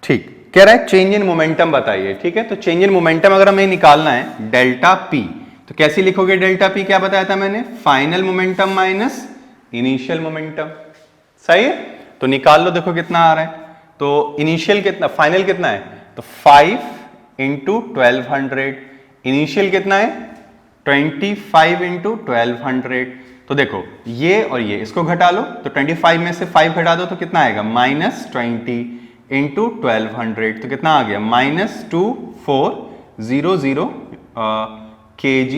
ठीक, कह रहा है चेंज इन मोमेंटम बताइए, ठीक है। तो चेंज इन मोमेंटम अगर हमें निकालना है डेल्टा पी, तो कैसे लिखोगे डेल्टा पी? क्या बताया था मैंने? Final momentum minus initial momentum, सही है। तो निकाल लो, देखो कितना आ रहा है। तो इनिशियल कितना, फाइनल कितना है? तो 5 इंटू 1200। इनिशियल कितना है? 25 इंटू 1200। तो देखो ये और ये, इसको घटा लो, तो 25 में से 5 घटा दो तो कितना आएगा? -20 इंटू 1200। तो कितना आ गया? -2400 kg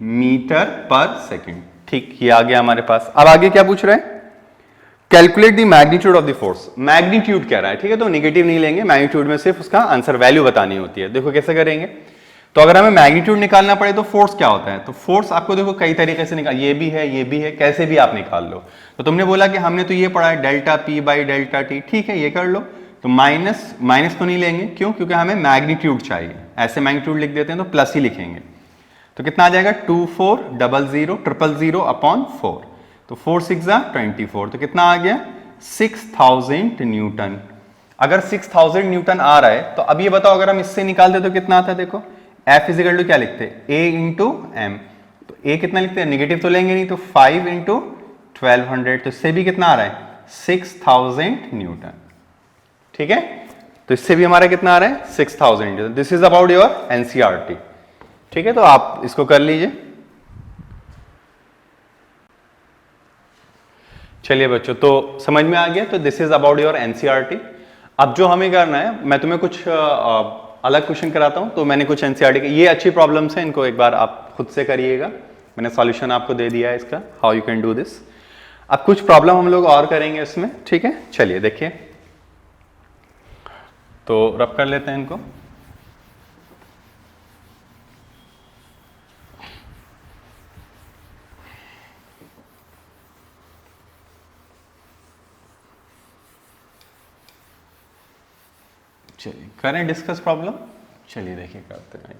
मीटर पर सेकेंड। ठीक, ये आ गया हमारे पास। अब आगे क्या पूछ रहा है? Calculate the magnitude of the force. Magnitude कह रहा है, ठीक है। तो निगेटिव नहीं लेंगे, मैग्नीट्यूड में सिर्फ उसका आंसर वैल्यू बतानी होती है। देखो कैसे करेंगे। तो अगर हमें मैग्नीट्यूड निकालना पड़े तो फोर्स क्या होता है? तो फोर्स आपको देखो कई तरीके से निकाल, ये भी है, ये भी है, कैसे भी आप निकाल लो। तो तुमने बोला कि हमने तो ये पढ़ा है delta P by delta T, ठीक है, ये कर लो। तो माइनस तो नहीं लेंगे, क्यों? क्योंकि हमें मैग्नीट्यूड चाहिए। ऐसे मैग्नीट्यूड लिख देते हैं तो प्लस ही लिखेंगे। तो कितना आ जाएगा? 2400 अपॉन 4। तो 4 6 24। तो कितना आ गया? 6000 न्यूटन। अगर 6000 न्यूटन आ रहा है तो अब ये बताओ, अगर हम इससे निकालते तो कितना आता है? देखो F इजिकल टू क्या लिखते हैं? A into M. तो A कितना लिखते हैं? निगेटिव तो लेंगे नहीं, तो 5 इंटू 1200। तो इससे भी कितना आ रहा है? 6000 न्यूटन, ठीक है। तो इससे भी हमारा कितना आ रहा है? 6000 Newton. This is about your NCERT, ठीक है। तो आप इसको कर लीजिए। चलिए बच्चों, तो समझ में आ गया। तो this is about your NCERT. अब जो हमें करना है, मैं तुम्हें कुछ अलग क्वेश्चन कराता हूं। तो मैंने कुछ एनसीईआरटी के, ये अच्छी प्रॉब्लम्स हैं, इनको एक बार आप खुद से करिएगा। मैंने सॉल्यूशन आपको दे दिया है इसका, how you can do this. अब कुछ प्रॉब्लम हम लोग और करेंगे इसमें, ठीक है। चलिए देखिए, तो रब कर लेते हैं इनको। चलिए करें डिस्कस प्रॉब्लम। चलिए देखिए करते हैं।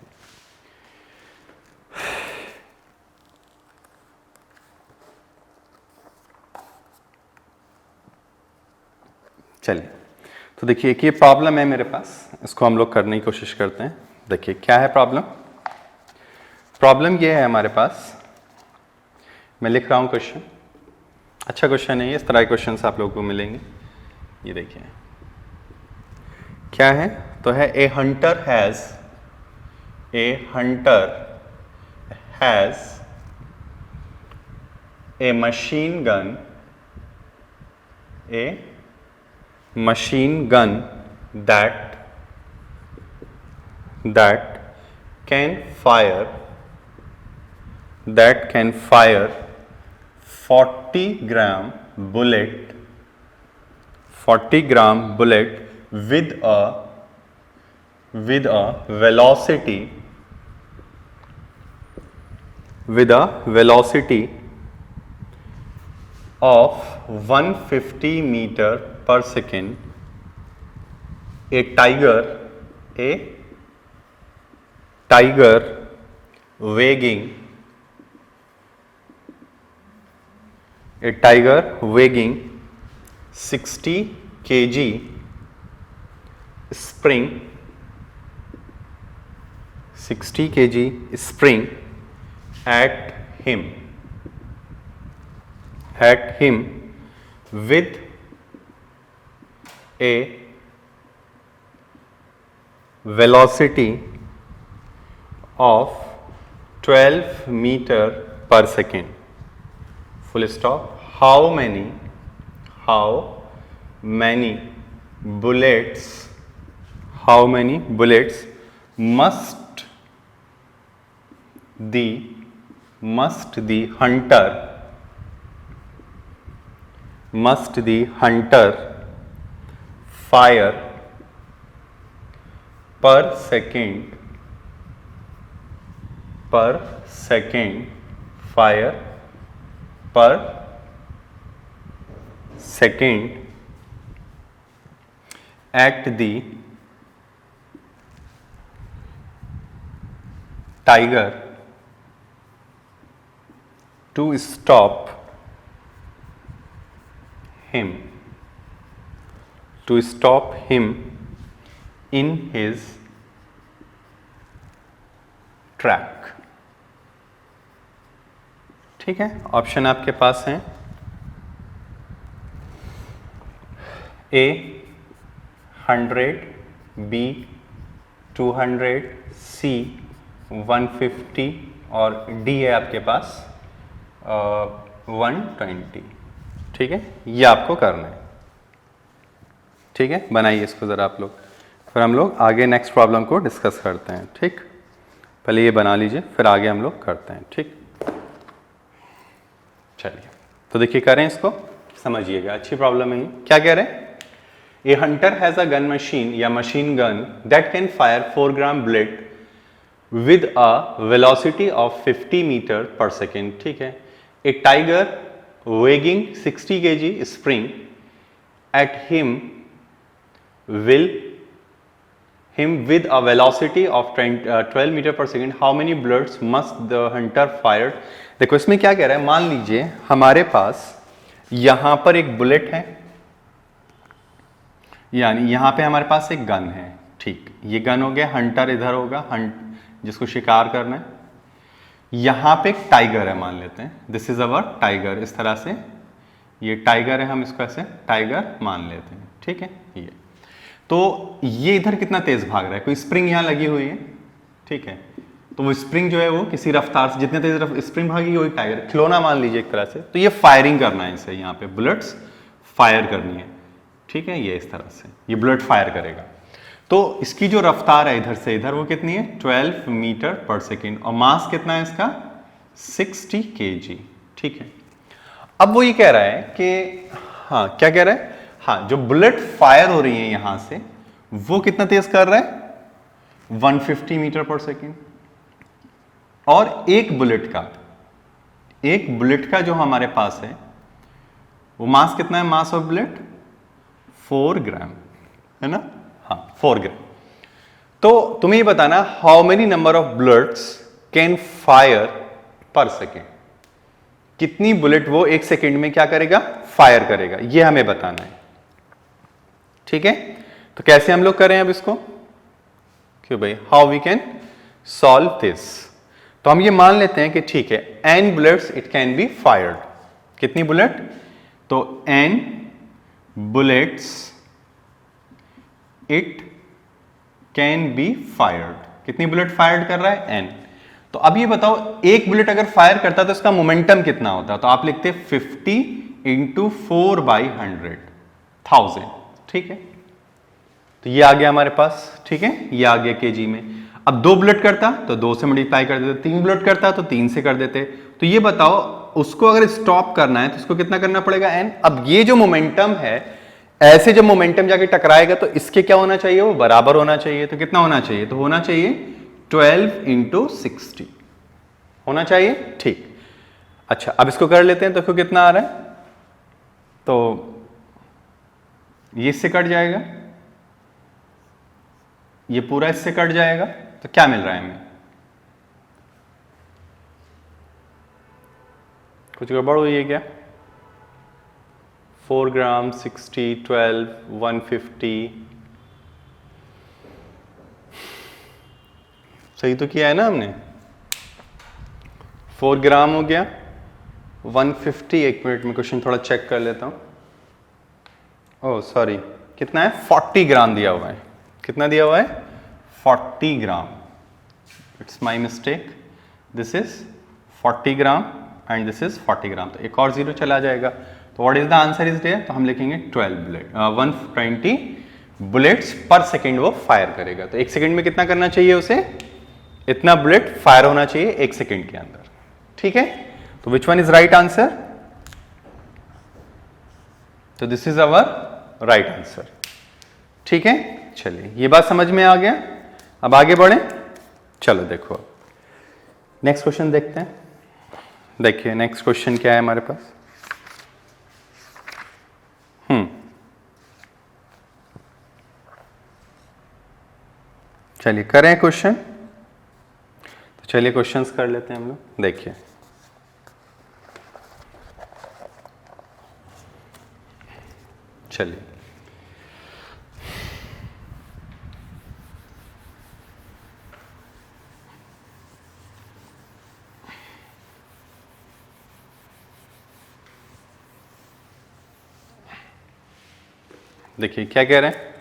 चलिए, तो देखिए एक ये प्रॉब्लम है मेरे पास, इसको हम लोग करने की कोशिश करते हैं। देखिए क्या है प्रॉब्लम। प्रॉब्लम ये है हमारे पास, मैं लिख रहा हूँ क्वेश्चन। अच्छा क्वेश्चन है ये, इस तरह के क्वेश्चन आप लोगों को मिलेंगे। ये देखिए क्या है, तो है ए hunter has a machine gun that can fire 40 gram bullet with a velocity of 150 meter per second. A tiger weighing 60 kg spring at him with a velocity of 12 meter per second. Full stop. How many bullets must the hunter fire per second fire per second at the tiger to stop him in his track. ठीक है, option आपके पास हैं ए 100, B 200, सी 150 और D है आपके पास 120। ठीक है, ये आपको करना है। ठीक है, बनाइए इसको ज़रा आप लोग, फिर हम लोग आगे नेक्स्ट प्रॉब्लम को डिस्कस करते हैं। ठीक, पहले ये बना लीजिए, फिर आगे हम लोग करते हैं। ठीक, चलिए तो देखिए करें इसको, समझिएगा, अच्छी प्रॉब्लम है ये। क्या कह रहे हैं? A hunter has a gun machine या machine gun that can fire 4 gram bullet with a velocity of 50 metre per second. ठीक है, a tiger weighing 60 kg spring at him with a velocity of 12 meter per second. How many bullets must the hunter fired? देखो इसमें क्या कह रहा है, मान लीजिए हमारे पास यहां पर एक बुलेट है, यानी यहां पे हमारे पास एक गन है। ठीक, ये गन हो गया, हंटर इधर होगा, जिसको शिकार करना है। यहां पे एक टाइगर है, मान लेते हैं दिस इज अवर टाइगर, इस तरह से ये टाइगर है, हम इसको ऐसे टाइगर मान लेते हैं। ठीक है, ये तो ये इधर कितना तेज भाग रहा है, कोई स्प्रिंग यहां लगी हुई है। ठीक है, तो वो स्प्रिंग जो है वो किसी रफ्तार से, जितने तेज स्प्रिंग भागी वही टाइगर, खिलौना मान लीजिए एक तरह से। तो ये फायरिंग करना है इसे, यहाँ पे बुलेट्स फायर करनी है। ठीक है, ये इस तरह से ये बुलेट फायर करेगा। तो इसकी जो रफ्तार है इधर से इधर वो कितनी है, 12 मीटर पर सेकेंड, और मास कितना है इसका, 60 kg। ठीक है, अब वो ये कह रहा है कि हाँ, क्या कह रहा है, हाँ, जो बुलेट फायर हो रही है यहां से वो कितना तेज कर रहा है, 150 मीटर पर सेकेंड। और एक बुलेट का जो हमारे पास है वो मास कितना है, मास ऑफ बुलेट 4 ग्राम है ना, हाँ 4 ग्राम। तो तुम्हें ये बताना how many number of bullets can fire पर सेकेंड, कितनी बुलेट वो एक सेकेंड में क्या करेगा, फायर करेगा, ये हमें बताना है। ठीक है, तो कैसे हम लोग करें अब इसको, क्यों भाई, how we can solve this. तो हम ये मान लेते हैं कि ठीक है, n bullets it can be fired. कितनी बुलेट, तो n bullets it can be fired. कितनी बुलेट फायर्ड कर रहा है, n। तो अब ये बताओ एक बुलेट अगर फायर करता तो इसका मोमेंटम कितना होता, तो आप लिखते 50 इंटू 4/100 1000। ठीक है, तो ये आ गया हमारे पास। ठीक है, ये आ गया केजी में। अब 2 बुलेट करता तो 2 से मल्टीप्लाई कर देते, 3 बुलेट करता तो 3 से कर देते। तो ये बताओ उसको अगर स्टॉप करना है तो उसको कितना करना पड़ेगा, n। अब ये जो मोमेंटम है, ऐसे जब मोमेंटम जाके टकराएगा तो इसके क्या होना चाहिए, वो बराबर होना चाहिए। तो कितना होना चाहिए, तो होना चाहिए 12 इंटू 60 होना चाहिए। ठीक, अच्छा अब इसको कर लेते हैं, तो कितना आ रहा है, तो ये इससे कट जाएगा, ये पूरा इससे कट जाएगा, तो क्या मिल रहा है हमें, कुछ गड़बड़ हुई है क्या, 4 ग्राम 60 12 150 सही तो किया है ना हमने, 4 ग्राम हो गया 150। एक मिनट में क्वेश्चन थोड़ा चेक कर लेता हूं, ओह सॉरी, कितना है, 40 ग्राम दिया हुआ है। कितना दिया हुआ है, 40 gram, it's my mistake, this is 40 gram and this is 40 gram, तो एक और जीरो चला जाएगा। तो what is the answer is there, तो हम लिखेंगे 120 बुलेट्स पर सेकेंड वो फायर करेगा। तो एक सेकेंड में कितना करना चाहिए उसे, इतना बुलेट फायर होना चाहिए एक सेकेंड के अंदर। ठीक है, तो which one is right answer, तो this is our right answer. ठीक है, चलिए ये बात समझ में आ गया। अब आगे बढ़े, चलो देखो नेक्स्ट क्वेश्चन देखते हैं। देखिए नेक्स्ट क्वेश्चन क्या है हमारे पास, चलिए करें क्वेश्चन। तो चलिए क्वेश्चंस कर लेते हैं हम लोग। देखिए चलिए देखिए क्या कह रहे हैं,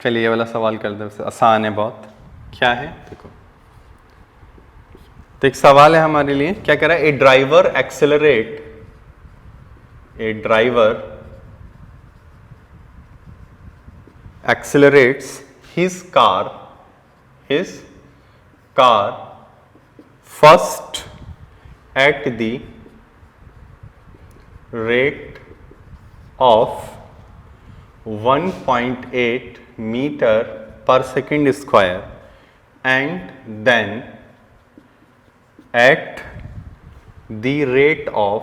चलिए ये वाला सवाल कर दो, आसान है बहुत। क्या है देखो, तो एक सवाल है हमारे लिए, क्या कह रहा है, ए driver accelerates his car first at the rate of 1.8 meter per second square and then at the rate of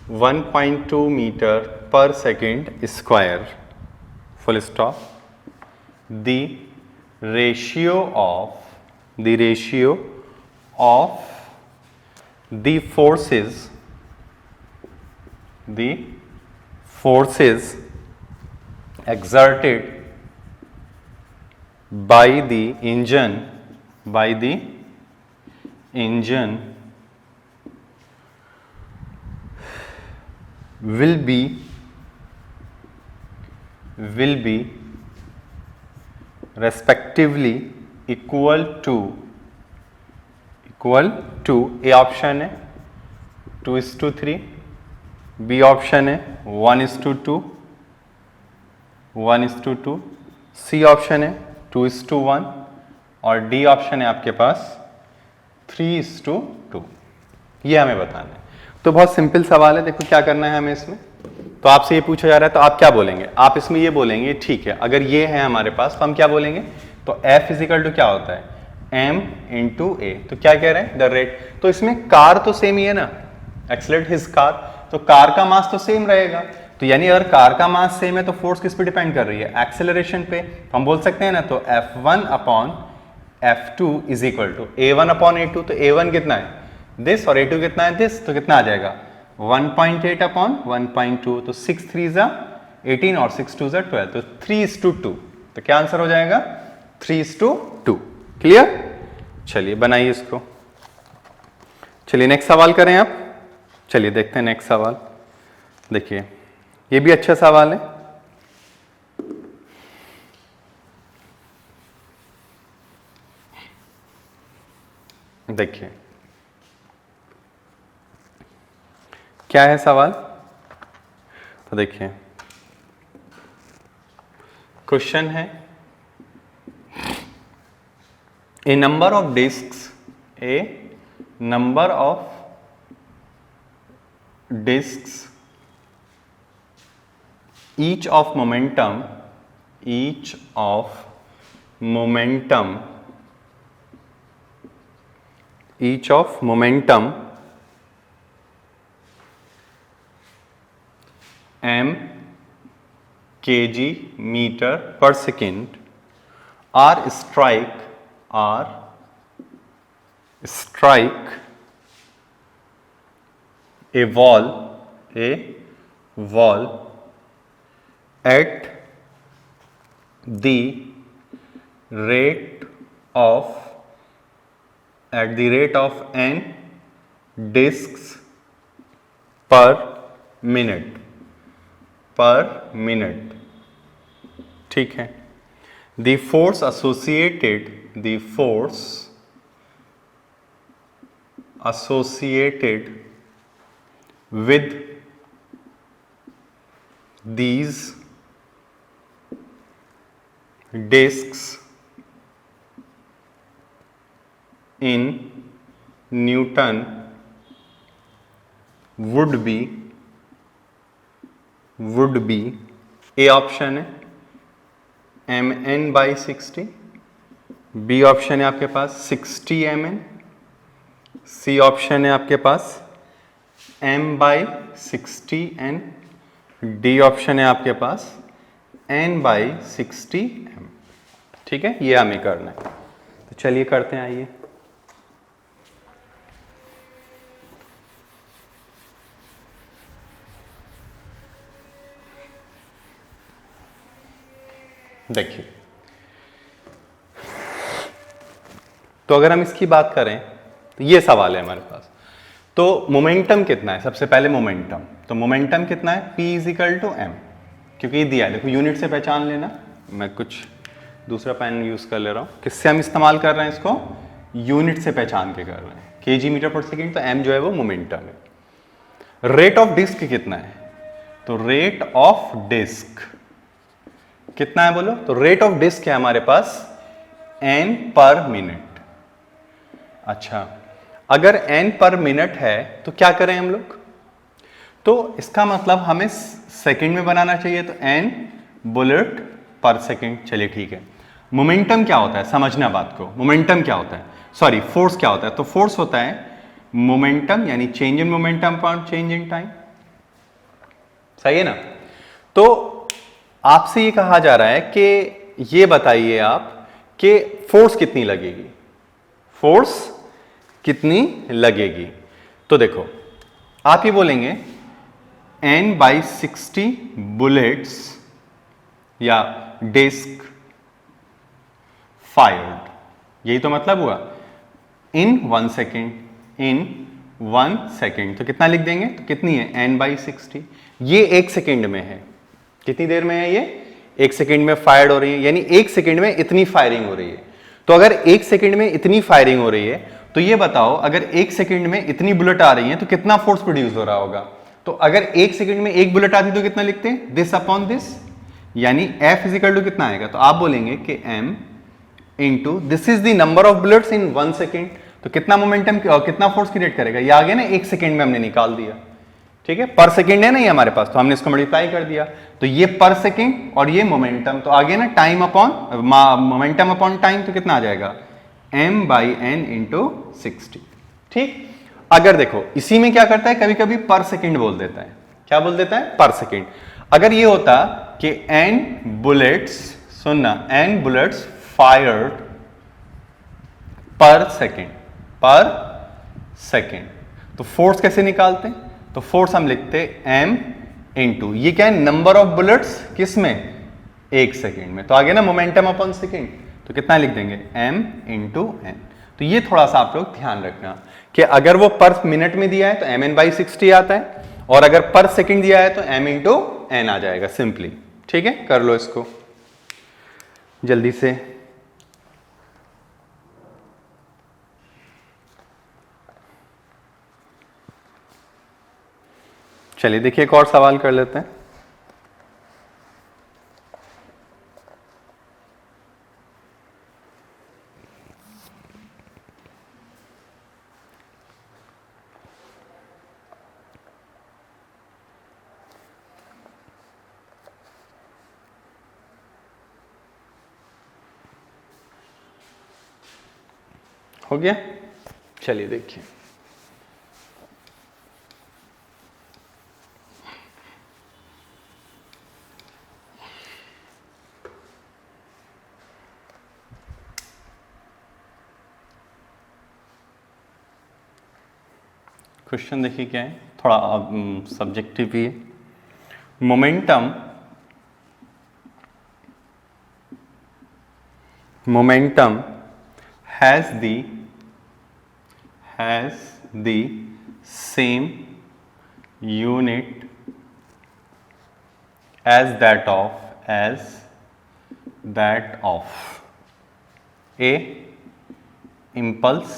1.2 meter per second square, full stop. The ratio of the forces exerted by the engine will be respectively equal to A option है 2:3, B option है 1:2, 1:2, C option है 2:1 और D option है आपके पास 3:2। ये हमें बताना है। तो बहुत सिंपल सवाल है, देखो क्या करना है हमें इसमें। तो आपसे ये पूछा जा रहा है तो आप क्या बोलेंगे, आप इसमें ये बोलेंगे ठीक है, अगर ये है हमारे पास तो हम क्या बोलेंगे, तो F इजिकल टू क्या होता है m इंटू ए। तो क्या कह रहे हैं, द रेट, तो इसमें कार तो सेम ही है ना, एक्सेलरेट हिज कार, तो कार का मास तो सेम रहेगा। तो यानी अगर कार का मास सेम है तो फोर्स किस पे डिपेंड कर रही है, एक्सेलरेशन पे। तो हम बोल सकते हैं ना, तो F1 upon F2 is equal to A1 upon A2। तो A1 कितना है दिस और A2 कितना है दिस, तो कितना आ जाएगा 1.8 अपॉन 1.2। तो 6 3 जा 18 और 6 2 जा 12, तो 3:2। तो क्या आंसर हो जाएगा 3:2। क्लियर, चलिए बनाइए इसको। चलिए नेक्स्ट सवाल करें आप। चलिए देखते हैं नेक्स्ट सवाल। देखिए ये भी अच्छा सवाल है। देखिए क्या है सवाल, तो देखिए क्वेश्चन है, a number of discs each of momentum m kg meter per second are strike a wall at the rate of n discs per minute। ठीक है, the force associated with these discs in Newton would be A option है mn/60, B option है आपके पास 60 mn, C option है आपके पास m/60n, D option है आपके पास n/60m। ठीक है, ये हमें करना है। तो चलिए करते हैं, आइए। देखिए तो अगर हम इसकी बात करें तो ये सवाल है हमारे पास, तो मोमेंटम कितना है, सबसे पहले मोमेंटम, तो मोमेंटम कितना है, P इजिकल टू एम, क्योंकि ये दिया है, देखो यूनिट से पहचान लेना। मैं कुछ दूसरा पेन यूज कर ले रहा हूँ, किससे हम इस्तेमाल कर रहे हैं इसको, यूनिट से पहचान के कर रहे हैं, kg मीटर पर सेकेंड, तो m जो है वो मोमेंटम है। रेट ऑफ डिस्क कितना है, तो रेट ऑफ डिस्क कितना है बोलो, तो रेट ऑफ डिस्क है हमारे पास n पर मिनट। अच्छा, अगर n पर मिनट है तो क्या करें हम लोग, तो इसका मतलब हमें सेकंड में बनाना चाहिए, तो n बुलेट पर सेकंड। चलिए ठीक है। मोमेंटम क्या होता है, समझना बात को, मोमेंटम क्या होता है, सॉरी फोर्स क्या होता है, तो फोर्स होता है मोमेंटम यानी change in momentum upon change in time, सही है ना। तो आपसे ये कहा जा रहा है कि ये बताइए आप कि फोर्स कितनी लगेगी, फोर्स कितनी लगेगी। तो देखो आप ये बोलेंगे n/60 बुलेट्स या डिस्क फायर्ड, यही तो मतलब हुआ, इन 1 सेकेंड, इन 1 सेकेंड, तो कितना लिख देंगे, तो कितनी है n/60, ये 1 सेकेंड में है, कितनी देर में है ये, 1 सेकेंड में फायर्ड हो रही है, यानी 1 सेकेंड में इतनी फायरिंग हो रही है। तो अगर 1 सेकेंड में इतनी फायरिंग हो रही है, तो ये बताओ अगर 1 सेकेंड में इतनी बुलेट आ रही है तो कितना फोर्स प्रोड्यूस हो रहा होगा। तो अगर 1 सेकेंड में एक बुलेट आती तो कितना लिखते हैं, दिस अपॉन दिस, यानी F इजिकल टू कितना आएगा, तो आप बोलेंगे कि M into this is the number of bullets in 1 second, तो कितना मोमेंटम कितना फोर्स क्रिएट करेगा, ये आ गया ना, 1 सेकेंड में हमने निकाल दिया, ठीक है, पर सेकेंड है ना ये हमारे पास, तो हमने इसको मल्टीप्लाई कर दिया, तो ये पर सेकेंड और ये मोमेंटम, तो आगे ना time upon momentum upon time, तो कितना आ जाएगा m/n इंटू 60, ठीक। अगर देखो इसी में क्या करता है, कभी कभी पर सेकेंड बोल देता है, क्या बोल देता है, पर सेकेंड। अगर ये होता कि n बुलेट्स, सुनना, n बुलेट्स फायर्ड पर सेकेंड, तो फोर्स कैसे निकालते हैं, तो फोर्स हम लिखते m इंटू, ये क्या है, नंबर ऑफ बुलेट्स किस में, 1 सेकेंड में, तो आगे ना मोमेंटम अपॉन सेकेंड, तो कितना लिख देंगे m इंटू n। तो ये थोड़ा सा आप लोग ध्यान रखना कि अगर वो पर मिनट में दिया है तो mn/60 आता है, और अगर पर सेकेंड दिया है तो m इंटू n आ जाएगा सिंपली, ठीक है। कर लो इसको जल्दी से। चलिए देखिए एक और सवाल कर लेते हैं। हो गया, चलिए देखिए, क्वेश्चन देखिए क्या है, थोड़ा सब्जेक्टिव भी है। Momentum has the same unit as that of A impulse,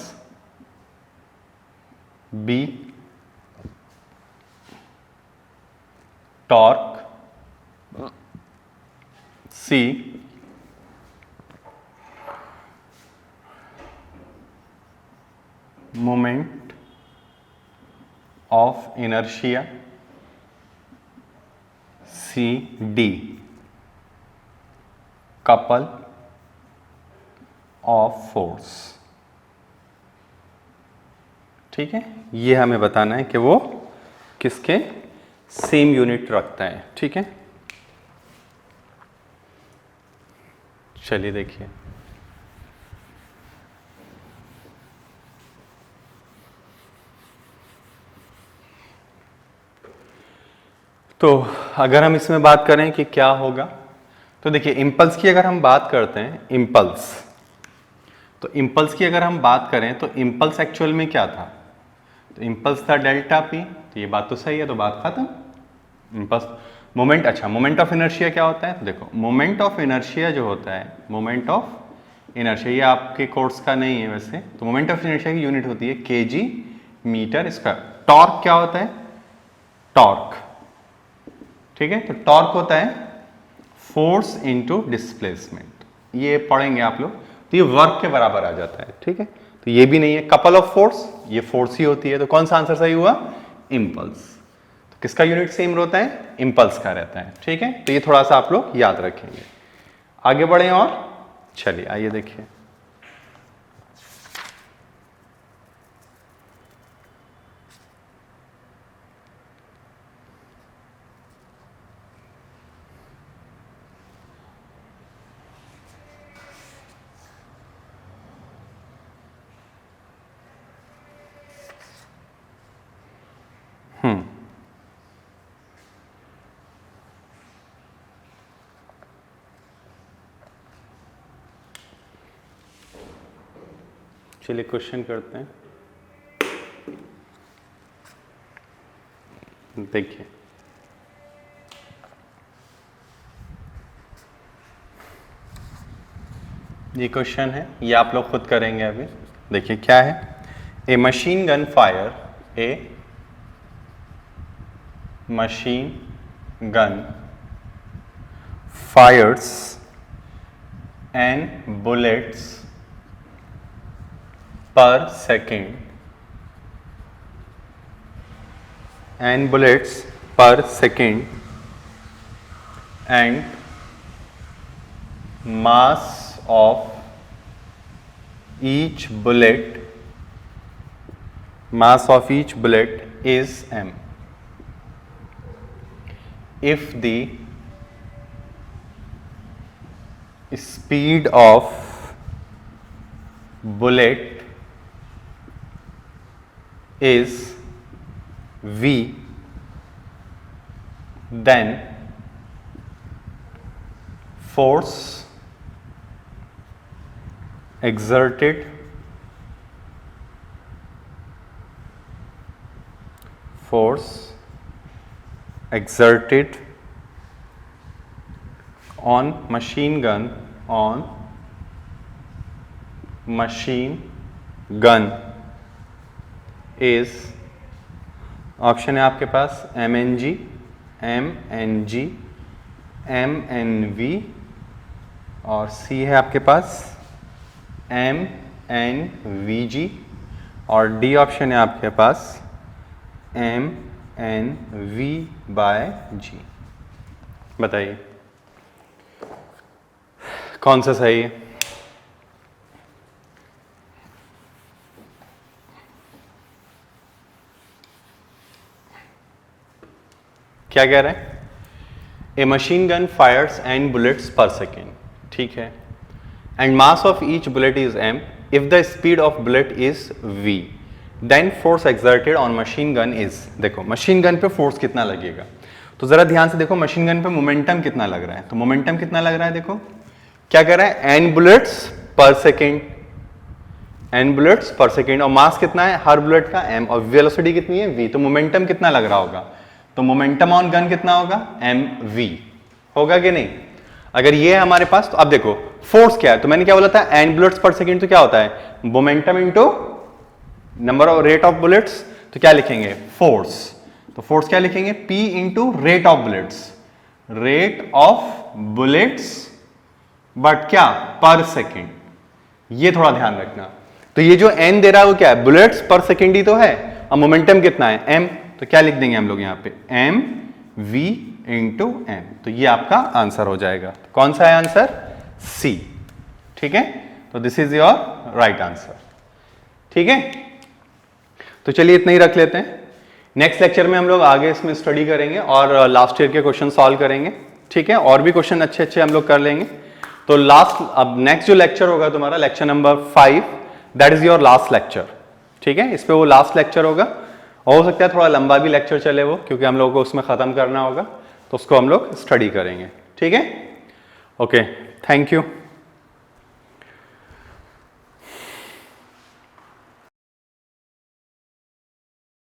B torque, C moment of inertia, C D couple of force, ठीक है। ये हमें बताना है कि वो किसके सेम यूनिट रखता है, ठीक है। चलिए देखिए, तो अगर हम इसमें बात करें कि क्या होगा, तो देखिए इम्पल्स की अगर हम बात करते हैं, इम्पल्स, तो इम्पल्स की अगर हम बात करें तो इम्पल्स एक्चुअल में क्या था, तो इम्पल्स था डेल्टा पी, तो ये बात तो सही है, तो बात खत्म। इम्पल्स मोमेंट, अच्छा मोमेंट ऑफ इनर्शिया क्या होता है, तो देखो मोमेंट ऑफ इनर्शिया जो होता है, मोमेंट ऑफ इनर्शिया ये आपके कोर्स का नहीं है वैसे, तो मोमेंट ऑफ इनर्शिया की यूनिट होती है केजी मीटर स्क्वायर। टॉर्क क्या होता है, टॉर्क, ठीक है, तो टॉर्क होता है फोर्स इनटू डिस्प्लेसमेंट, ये पढ़ेंगे आप लोग, तो ये वर्क के बराबर आ जाता है, ठीक है। तो ये भी नहीं है कपल ऑफ फोर्स, ये फोर्स ही होती है, तो कौन सा आंसर सही हुआ, इम्पल्स। तो किसका यूनिट सेम रहता है, इम्पल्स का रहता है, ठीक है। तो ये थोड़ा सा आप लोग याद रखेंगे। आगे बढ़े और चलिए आइए देखिए, चलिए क्वेश्चन करते हैं। देखिए ये क्वेश्चन है, ये आप लोग खुद करेंगे अभी। देखिए क्या है, a machine gun fire, a machine gun fires and bullets per second and bullets per second and mass of each bullet is m. If the speed of bullet is v, then force exerted on machine gun is, option है आपके पास mng, mng, mnv और सी है आपके पास mnvg और D option है आपके पास mnv/g। बताइए कौन सा सही है। क्या कह रहे हैं, a machine gun fires and bullets per second, ठीक है, and mass of each bullet is m, if the speed of bullet is v, then force exerted on machine gun is. देखो मशीन गन पे फोर्स कितना लगेगा, तो जरा ध्यान से देखो मशीन गन पे मोमेंटम कितना लग रहा है, तो मोमेंटम कितना लग रहा है, देखो क्या कह रहा है, n bullets per second, n bullets per second, और मास कितना है हर बुलेट का m, और वेलोसिटी कितनी है v, तो मोमेंटम कितना लग रहा होगा, तो मोमेंटम ऑन गन कितना होगा, mv होगा कि नहीं। अगर ये है हमारे पास, तो अब देखो फोर्स क्या है, तो मैंने क्या बोला था, n बुलेट्स पर सेकेंड, तो क्या होता है momentum into number of rate of bullets, तो क्या लिखेंगे फोर्स, तो फोर्स क्या लिखेंगे p into rate of bullets, but क्या पर सेकेंड, ये थोड़ा ध्यान रखना। तो ये जो n दे रहा है वो क्या है, बुलेट्स पर सेकेंड ही तो है, और मोमेंटम कितना है m, तो क्या लिख देंगे हम लोग यहाँ पे m v इंटू m, तो ये आपका आंसर हो जाएगा। कौन सा है आंसर, C, ठीक है, तो this is your right answer, ठीक है। तो चलिए इतना ही रख लेते हैं, नेक्स्ट लेक्चर में हम लोग आगे इसमें स्टडी करेंगे और लास्ट ईयर के क्वेश्चन सॉल्व करेंगे, ठीक है, और भी क्वेश्चन अच्छे अच्छे हम लोग कर लेंगे। तो लास्ट, अब नेक्स्ट जो लेक्चर होगा तुम्हारा, lecture number 5, that is your last lecture, ठीक है, इस पे वो लास्ट लेक्चर होगा, हो सकता है थोड़ा लंबा भी लेक्चर चले वो, क्योंकि हम लोगों को उसमें ख़त्म करना होगा, तो उसको हम लोग स्टडी करेंगे, ठीक है। Okay, thank you.